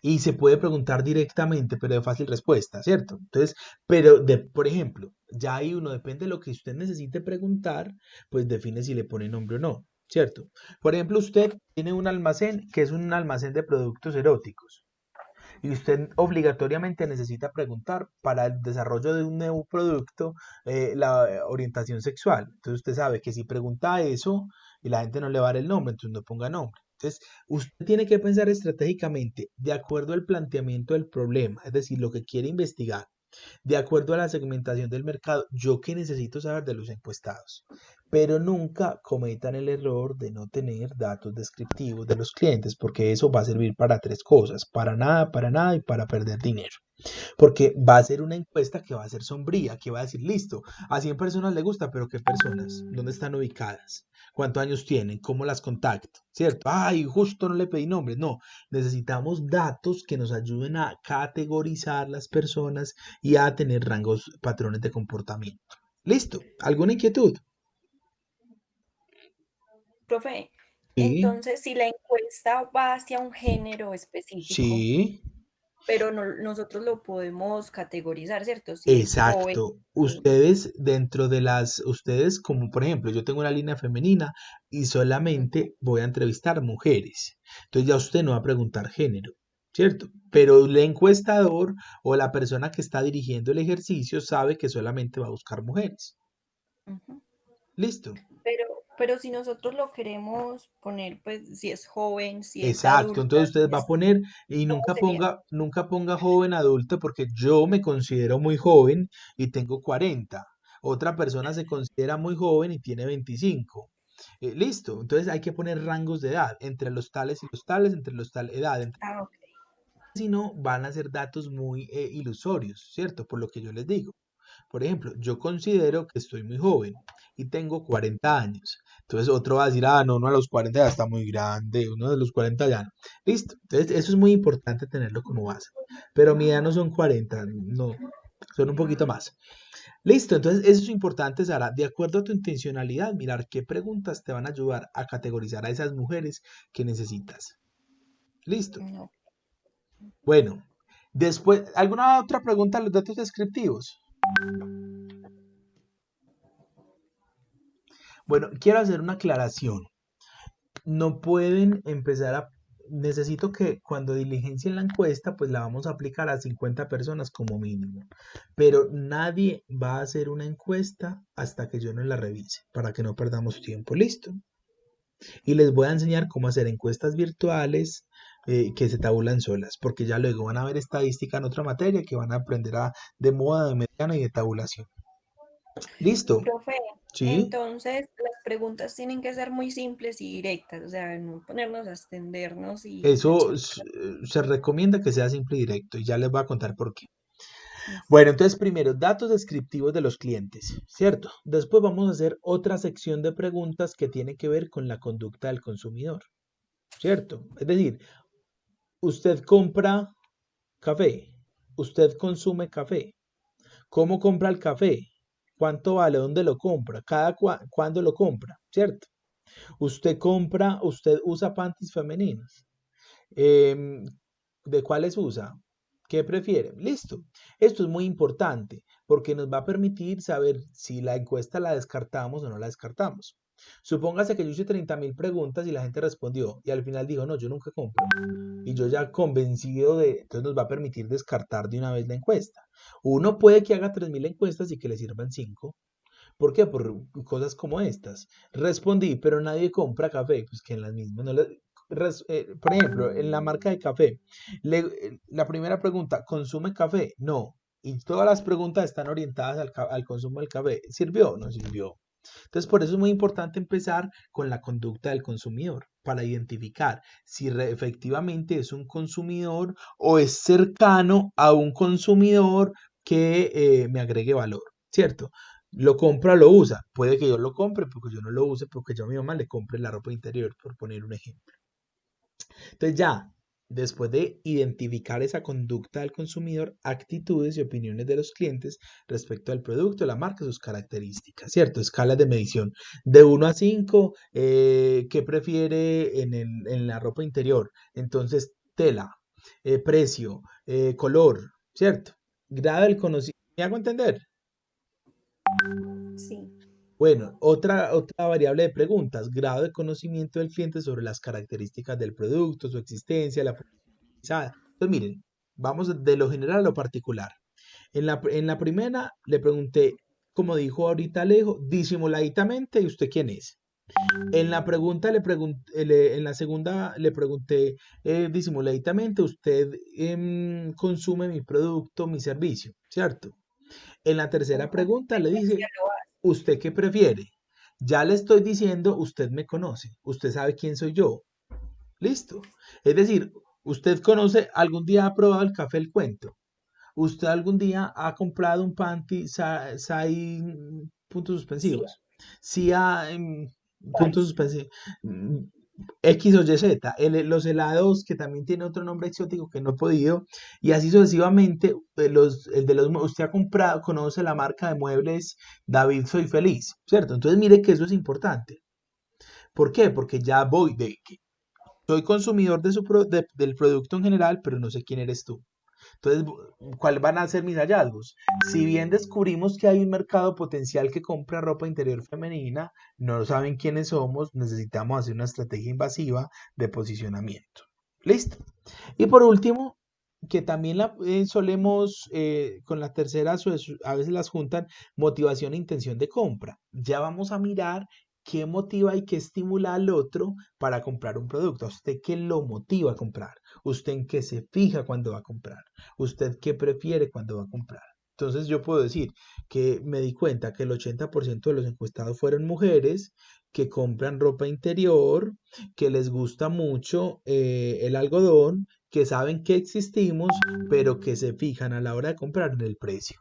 Y se puede preguntar directamente, pero de fácil respuesta, ¿cierto? Entonces, pero por ejemplo, ya ahí uno depende de lo que usted necesite preguntar, pues define si le pone nombre o no, ¿cierto? Por ejemplo, usted tiene un almacén que es un almacén de productos eróticos y usted obligatoriamente necesita preguntar para el desarrollo de un nuevo producto la orientación sexual. Entonces usted sabe que si pregunta eso y la gente no le va a dar el nombre, entonces no ponga nombre. Entonces, usted tiene que pensar estratégicamente de acuerdo al planteamiento del problema, es decir, lo que quiere investigar, de acuerdo a la segmentación del mercado, yo qué necesito saber de los encuestados. Pero nunca cometan el error de no tener datos descriptivos de los clientes, porque eso va a servir para tres cosas, para nada y para perder dinero. Porque va a ser una encuesta que va a ser sombría, que va a decir, listo, a 100 personas le gusta, pero ¿qué personas? ¿Dónde están ubicadas? ¿Cuántos años tienen? ¿Cómo las contacto? ¿Cierto? Ay, justo no le pedí nombres. No, necesitamos datos que nos ayuden a categorizar las personas y a tener rangos, patrones de comportamiento. Listo. ¿Alguna inquietud? Profe, Sí, entonces si la encuesta va hacia un género específico, sí, pero nosotros lo podemos categorizar, ¿cierto? Si es joven. exacto. Ustedes ustedes como por ejemplo, yo tengo una línea femenina y solamente voy a entrevistar mujeres. Entonces ya usted no va a preguntar género, ¿cierto? Pero el encuestador o la persona que está dirigiendo el ejercicio sabe que solamente va a buscar mujeres. Ujú. Listo. Pero si nosotros lo queremos poner, pues si es joven, si es Exacto, adulta, entonces usted si va es, a poner y ¿cómo sería? nunca ponga joven adulto porque yo me considero muy joven y tengo 40. Otra persona se considera muy joven y tiene 25. Listo, entonces hay que poner rangos de edad entre los tales y los tales, entre los tal edad, Ah, ok. si no van a ser datos muy ilusorios, ¿cierto? Por lo que yo les digo. Por ejemplo, yo considero que estoy muy joven y tengo 40 años. Entonces otro va a decir, ah, no, uno a los 40 ya está muy grande, uno de los 40 ya no. Listo. Entonces eso es muy importante tenerlo como base. Pero mi edad no son 40, no, son un poquito más. Listo, entonces eso es importante, Sara. De acuerdo a tu intencionalidad, mirar qué preguntas te van a ayudar a categorizar a esas mujeres que necesitas. Listo. No. Bueno, después, ¿alguna otra pregunta a los datos descriptivos? Bueno, quiero hacer una aclaración. No pueden empezar a... Necesito que cuando diligencien la encuesta, pues la vamos a aplicar a 50 personas como mínimo. Pero nadie va a hacer una encuesta hasta que yo no la revise, para que no perdamos tiempo. ¿Listo? Y les voy a enseñar cómo hacer encuestas virtuales que se tabulan solas, porque ya luego van a ver estadística en otra materia que van a aprender de moda, de mediana y de tabulación. ¿Listo? Profe, ¿Sí? entonces las preguntas tienen que ser muy simples y directas, o sea, no ponernos a extendernos y Eso se recomienda que sea simple y directo, y ya les voy a contar por qué. Bueno, entonces primero, datos descriptivos de los clientes, ¿cierto? Después vamos a hacer otra sección de preguntas que tiene que ver con la conducta del consumidor, ¿cierto? Es decir, usted compra café, usted consume café, ¿cómo compra el café? ¿Cuánto vale? ¿Dónde lo compra? ¿Cuándo lo compra? ¿Cierto? Usted usa panties femeninos. ¿De cuáles usa? ¿Qué prefiere? Listo. Esto es muy importante porque nos va a permitir saber si la encuesta la descartamos o no la descartamos. Supóngase que yo hice 30.000 preguntas y la gente respondió y al final dijo, no, yo nunca compro. Y yo ya convencido entonces nos va a permitir descartar de una vez la encuesta. Uno puede que haga 3.000 encuestas y que le sirvan 5. ¿Por qué? Por cosas como estas. Respondí, pero nadie compra café. Pues que en las mismas. Por ejemplo, en la marca de café, la primera pregunta, ¿consume café? No. Y todas las preguntas están orientadas al consumo del café. ¿Sirvió? No sirvió. Entonces, por eso es muy importante empezar con la conducta del consumidor, para identificar si efectivamente es un consumidor o es cercano a un consumidor que me agregue valor, ¿cierto? Lo compra, lo usa. Puede que yo lo compre porque yo no lo use, porque yo a mi mamá le compre la ropa interior, por poner un ejemplo. Entonces ya, después de identificar esa conducta del consumidor, actitudes y opiniones de los clientes respecto al producto, la marca, sus características, ¿cierto? Escalas de medición de 1 a 5, ¿qué prefiere en la ropa interior? Entonces, tela, precio, color, ¿cierto? Grado del conocimiento. ¿Me hago entender? Sí. Bueno, otra variable de preguntas, grado de conocimiento del cliente sobre las características del producto, su existencia, la publicidad. Entonces, miren, vamos de lo general a lo particular. En la primera le pregunté, como dijo ahorita Alejo, disimuladamente, ¿y usted quién es? En la segunda le pregunté disimuladamente, ¿usted consume mi producto, mi servicio? ¿Cierto? En la tercera pregunta le dice, ¿usted qué prefiere? Ya le estoy diciendo, usted me conoce, usted sabe quién soy yo. Listo. Es decir, usted conoce, algún día ha probado el café El Cuento. Usted algún día ha comprado un panty, puntos suspensivos. Sí, puntos suspensivos. X o Y, Z, los helados que también tiene otro nombre exótico que no he podido, y así sucesivamente, usted ha comprado, conoce la marca de muebles David Soy Feliz, ¿cierto? Entonces mire que eso es importante. ¿Por qué? Porque ya voy de que soy consumidor del producto en general, pero no sé quién eres tú. Entonces, ¿cuáles van a ser mis hallazgos? Si bien descubrimos que hay un mercado potencial que compra ropa interior femenina, no saben quiénes somos, necesitamos hacer una estrategia invasiva de posicionamiento. ¿Listo? Y por último, que también solemos, con la tercera, a veces las juntan, motivación e intención de compra. Ya vamos a mirar qué motiva y qué estimula al otro para comprar un producto. ¿A usted qué lo motiva a comprar? ¿Usted en qué se fija cuando va a comprar? ¿Usted qué prefiere cuando va a comprar? Entonces yo puedo decir que me di cuenta que el 80% de los encuestados fueron mujeres que compran ropa interior, que les gusta mucho el algodón, que saben que existimos, pero que se fijan a la hora de comprar en el precio,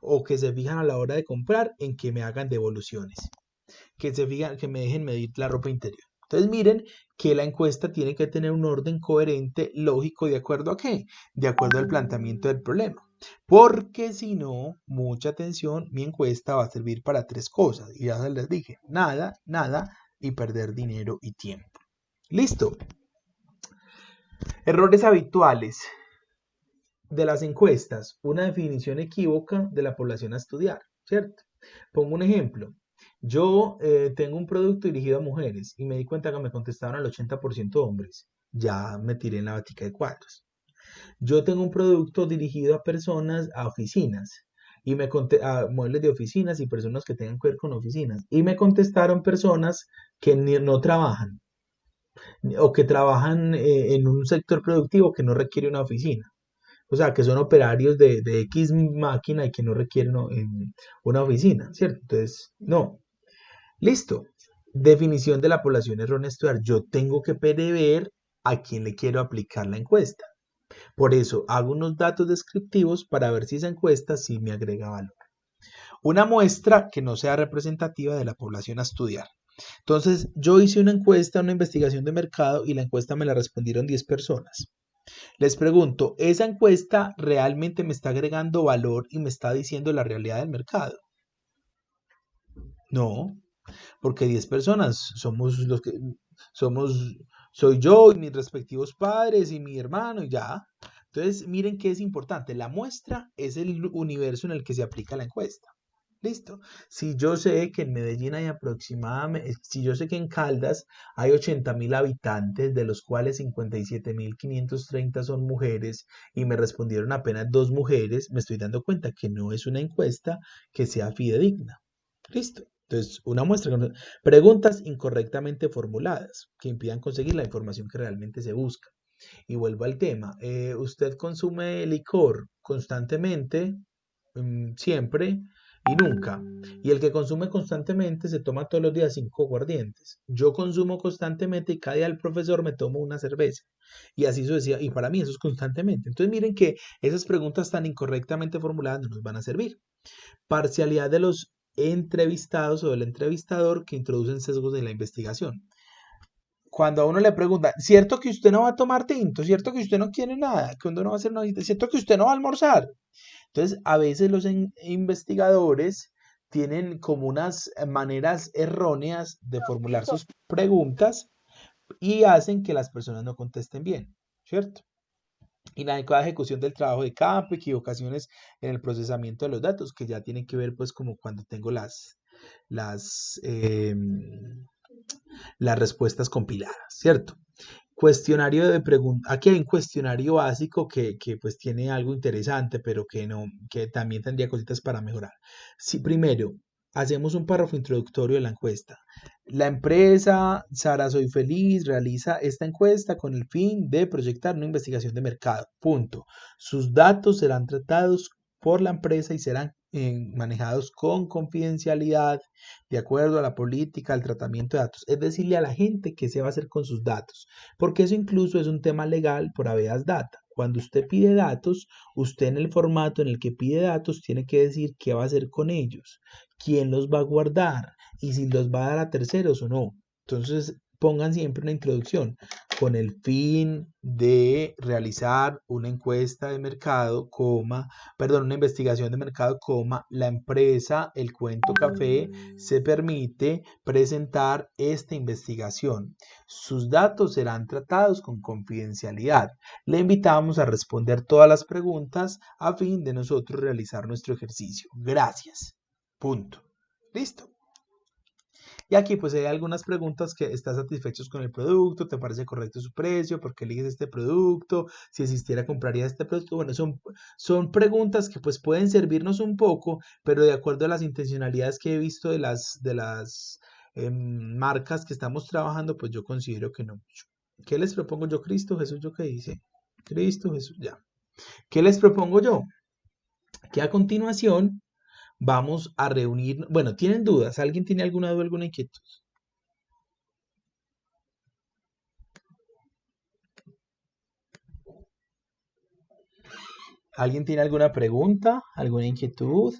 o que se fijan a la hora de comprar en que me hagan devoluciones. que me dejen medir la ropa interior. Entonces miren que la encuesta tiene que tener un orden coherente, lógico, ¿de acuerdo a qué? De acuerdo al planteamiento del problema. Porque si no, mucha atención, mi encuesta va a servir para 3 cosas. Y ya se les dije, nada, nada y perder dinero y tiempo. Listo. Errores habituales de las encuestas. Una definición equívoca de la población a estudiar, ¿cierto? Pongo un ejemplo. Yo tengo un producto dirigido a mujeres y me di cuenta que me contestaron al 80% hombres. Ya me tiré en la batica de cuadros. Yo tengo un producto dirigido a personas, a oficinas, y a muebles de oficinas y personas que tengan que ver con oficinas. Y me contestaron personas que no trabajan o que trabajan en un sector productivo que no requiere una oficina. O sea, que son operarios de X máquina y que no requieren una oficina, ¿cierto? Entonces, no. Listo. Definición de la población errónea a estudiar. Yo tengo que prever a quién le quiero aplicar la encuesta. Por eso hago unos datos descriptivos para ver si esa encuesta sí me agrega valor. Una muestra que no sea representativa de la población a estudiar. Entonces, yo hice una encuesta, una investigación de mercado y la encuesta me la respondieron 10 personas. Les pregunto, ¿esa encuesta realmente me está agregando valor y me está diciendo la realidad del mercado? No, porque 10 personas soy yo y mis respectivos padres y mi hermano y ya. Entonces, miren qué es importante. La muestra es el universo en el que se aplica la encuesta. Listo. Si yo sé que en Medellín hay aproximadamente, si yo sé que en Caldas hay 80.000 habitantes, de los cuales 57.530 son mujeres y me respondieron apenas 2 mujeres, me estoy dando cuenta que no es una encuesta que sea fidedigna. Listo. Entonces, una muestra con preguntas incorrectamente formuladas que impidan conseguir la información que realmente se busca. Y vuelvo al tema. ¿Usted consume licor constantemente, siempre y nunca? Y el que consume constantemente se toma todos los días 5 aguardientes. Yo consumo constantemente y cada día el profesor me tomo una cerveza. Y así sucesivamente. Y para mí eso es constantemente. Entonces miren que esas preguntas tan incorrectamente formuladas no nos van a servir. Parcialidad de los entrevistados o del entrevistador que introducen sesgos de la investigación. Cuando a uno le pregunta, ¿cierto que usted no va a tomar tinto? ¿Cierto que usted no quiere nada? ¿Que uno no va a hacer nada? ¿Cierto que usted no va a almorzar? Entonces, a veces los investigadores tienen como unas maneras erróneas de formular sus preguntas y hacen que las personas no contesten bien, ¿cierto? Inadecuada ejecución del trabajo de campo, equivocaciones en el procesamiento de los datos, que ya tienen que ver pues como cuando tengo las respuestas compiladas, ¿cierto? Cuestionario de preguntas. Aquí hay un cuestionario básico que pues tiene algo interesante, pero que también tendría cositas para mejorar. Si primero hacemos un párrafo introductorio de la encuesta. La empresa Sara Soy Feliz realiza esta encuesta con el fin de proyectar una investigación de mercado. Punto. Sus datos serán tratados por la empresa y serán manejados con confidencialidad de acuerdo a la política del tratamiento de datos. Es decirle a la gente qué se va a hacer con sus datos, porque eso incluso es un tema legal por habeas data. Cuando usted pide datos, usted en el formato en el que pide datos tiene que decir qué va a hacer con ellos, quién los va a guardar y si los va a dar a terceros o no. Entonces pongan siempre una introducción con el fin de realizar una encuesta de mercado, una investigación de mercado, la empresa El Cuento Café se permite presentar esta investigación. Sus datos serán tratados con confidencialidad. Le invitamos a responder todas las preguntas a fin de nosotros realizar nuestro ejercicio. Gracias. Punto. Listo. Y aquí pues hay algunas preguntas que ¿estás satisfechos con el producto? ¿Te parece correcto su precio? ¿Por qué eliges este producto? Si existiera, ¿comprarías este producto? Bueno, son preguntas que pues pueden servirnos un poco, pero de acuerdo a las intencionalidades que he visto de las marcas que estamos trabajando, pues yo considero que no mucho. ¿Qué les propongo yo? Cristo Jesús, ¿yo qué dice? Cristo Jesús, ya. ¿Qué les propongo yo? Que a continuación vamos a reunir, bueno, ¿tienen dudas? ¿Alguien tiene alguna duda, alguna inquietud? ¿Alguien tiene alguna pregunta? ¿Alguna inquietud?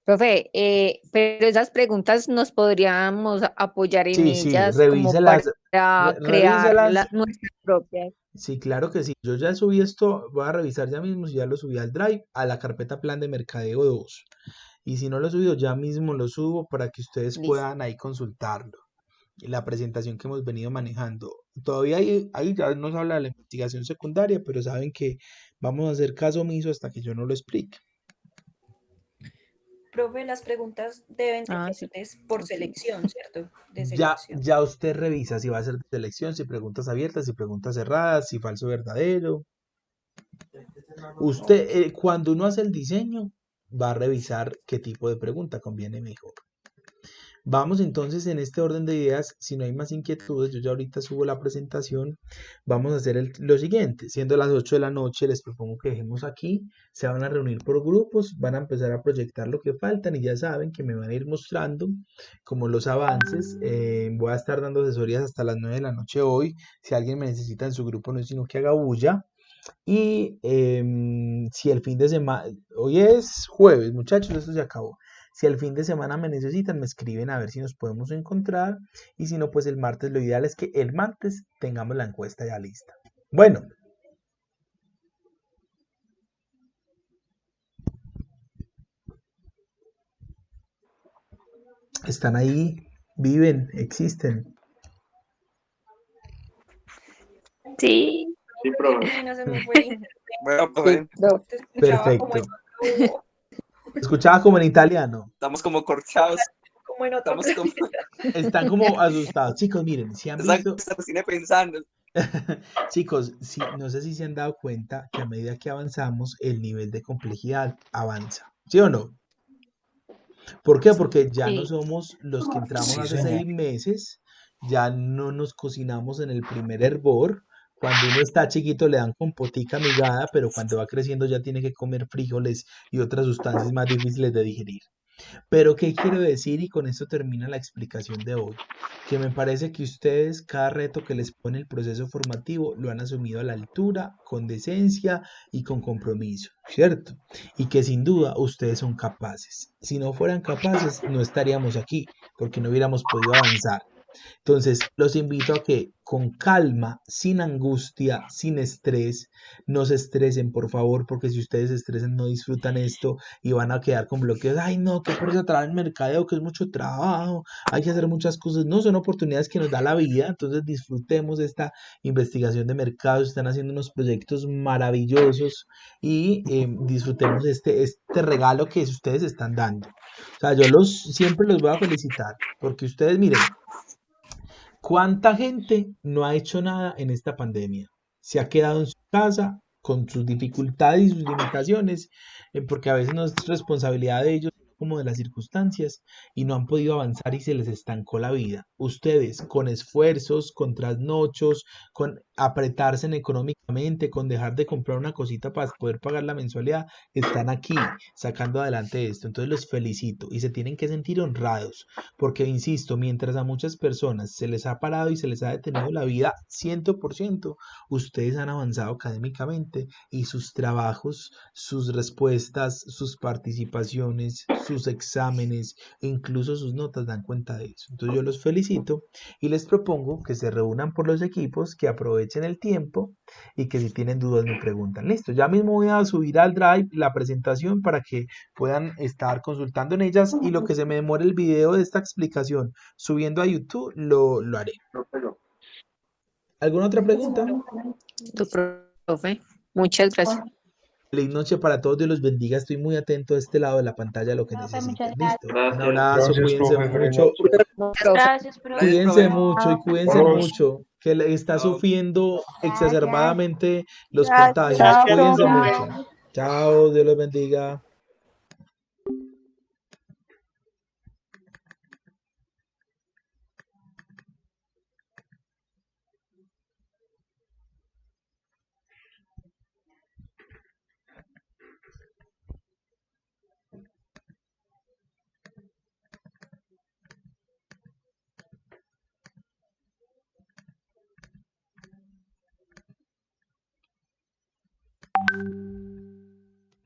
Profe, pero esas preguntas nos podríamos apoyar en Sí, sí, ellas como para crear revíselas. nuestras propias. Sí, claro que sí. Yo ya subí esto, voy a revisar ya mismo si ya lo subí al Drive, a la carpeta Plan de Mercadeo 2. Y si no lo he subido, ya mismo lo subo para que ustedes Listo. puedan ahí consultarlo. La presentación que hemos venido manejando. Todavía ahí ya nos habla de la investigación secundaria, pero saben que vamos a hacer caso omiso hasta que yo no lo explique. Profe, las preguntas deben Ah, ser sí. por selección, ¿cierto? De Ya, selección. ya usted revisa si va a ser de selección, si preguntas abiertas, si preguntas cerradas, si falso o verdadero. Usted, cuando uno hace el diseño, va a revisar qué tipo de pregunta conviene mejor. Vamos entonces en este orden de ideas, si no hay más inquietudes, yo ya ahorita subo la presentación, vamos a hacer lo siguiente, siendo las 8 de la noche, les propongo que dejemos aquí, se van a reunir por grupos, van a empezar a proyectar lo que faltan y ya saben que me van a ir mostrando como los avances, voy a estar dando asesorías hasta las 9 de la noche hoy, si alguien me necesita en su grupo no es sino que haga bulla. Y si el fin de semana, hoy es jueves, muchachos, esto se acabó. Si el fin de semana me necesitan, me escriben a ver si nos podemos encontrar. Y si no, pues el martes, lo ideal es que el martes tengamos la encuesta ya lista. Bueno. Están ahí, viven, existen. Sí. Sí, profe. Ay, no se me fue. Bueno, profe, Te escuchaba como en Perfecto. otro, Escuchaba como en italiano. estamos como corchados. como en otro Estamos como... Están como asustados. Chicos, miren, si han visto... Están pensando. Chicos, no sé si se han dado cuenta que a medida que avanzamos, el nivel de complejidad avanza. ¿Sí o no? ¿Por qué? Porque ya no somos los que entramos Sí, hace señor. 6 meses, ya no nos cocinamos en el primer hervor. Cuando uno está chiquito le dan compotica migada, pero cuando va creciendo ya tiene que comer frijoles y otras sustancias más difíciles de digerir. Pero ¿qué quiero decir? Y con esto termina la explicación de hoy. Que me parece que ustedes, cada reto que les pone el proceso formativo, lo han asumido a la altura, con decencia y con compromiso, ¿cierto? Y que sin duda ustedes son capaces. Si no fueran capaces, no estaríamos aquí, porque no hubiéramos podido avanzar. Entonces, los invito a que con calma, sin angustia, sin estrés, no se estresen, por favor, porque si ustedes se estresan no disfrutan esto y van a quedar con bloqueos. Ay, no, qué pereza trabajar en mercadeo, que es mucho trabajo, hay que hacer muchas cosas. No, son oportunidades que nos da la vida, entonces disfrutemos esta investigación de mercados, están haciendo unos proyectos maravillosos y disfrutemos este regalo que ustedes están dando. O sea, yo siempre los voy a felicitar, porque ustedes, miren, ¿cuánta gente no ha hecho nada en esta pandemia? Se ha quedado en su casa con sus dificultades y sus limitaciones, porque a veces no es responsabilidad de ellos como de las circunstancias y no han podido avanzar y se les estancó la vida. Ustedes con esfuerzos, con trasnochos, con apretarse económicamente, con dejar de comprar una cosita para poder pagar la mensualidad, están aquí sacando adelante esto. Entonces los felicito y se tienen que sentir honrados, porque insisto, mientras a muchas personas se les ha parado y se les ha detenido la vida 100%, ustedes han avanzado académicamente y sus trabajos, sus respuestas, sus participaciones, sus exámenes e incluso sus notas dan cuenta de eso. Entonces yo los felicito y les propongo que se reúnan por los equipos, que aprovechen el tiempo y que si tienen dudas me preguntan. Listo, ya mismo voy a subir al Drive la presentación para que puedan estar consultando en ellas y lo que se me demore el video de esta explicación subiendo a YouTube lo haré. ¿Alguna otra pregunta? Tu profe, muchas gracias. Feliz noche para todos, Dios los bendiga. Estoy muy atento a este lado de la pantalla a lo que necesiten. Listo. Un abrazo, Gracias, cuídense profe. mucho. Gracias, profe. Cuídense mucho y cuídense Adiós. mucho. Que le está sufriendo exacerbadamente los Gracias. contagios. Chao, Cuídense profe. mucho. Chao, Dios los bendiga.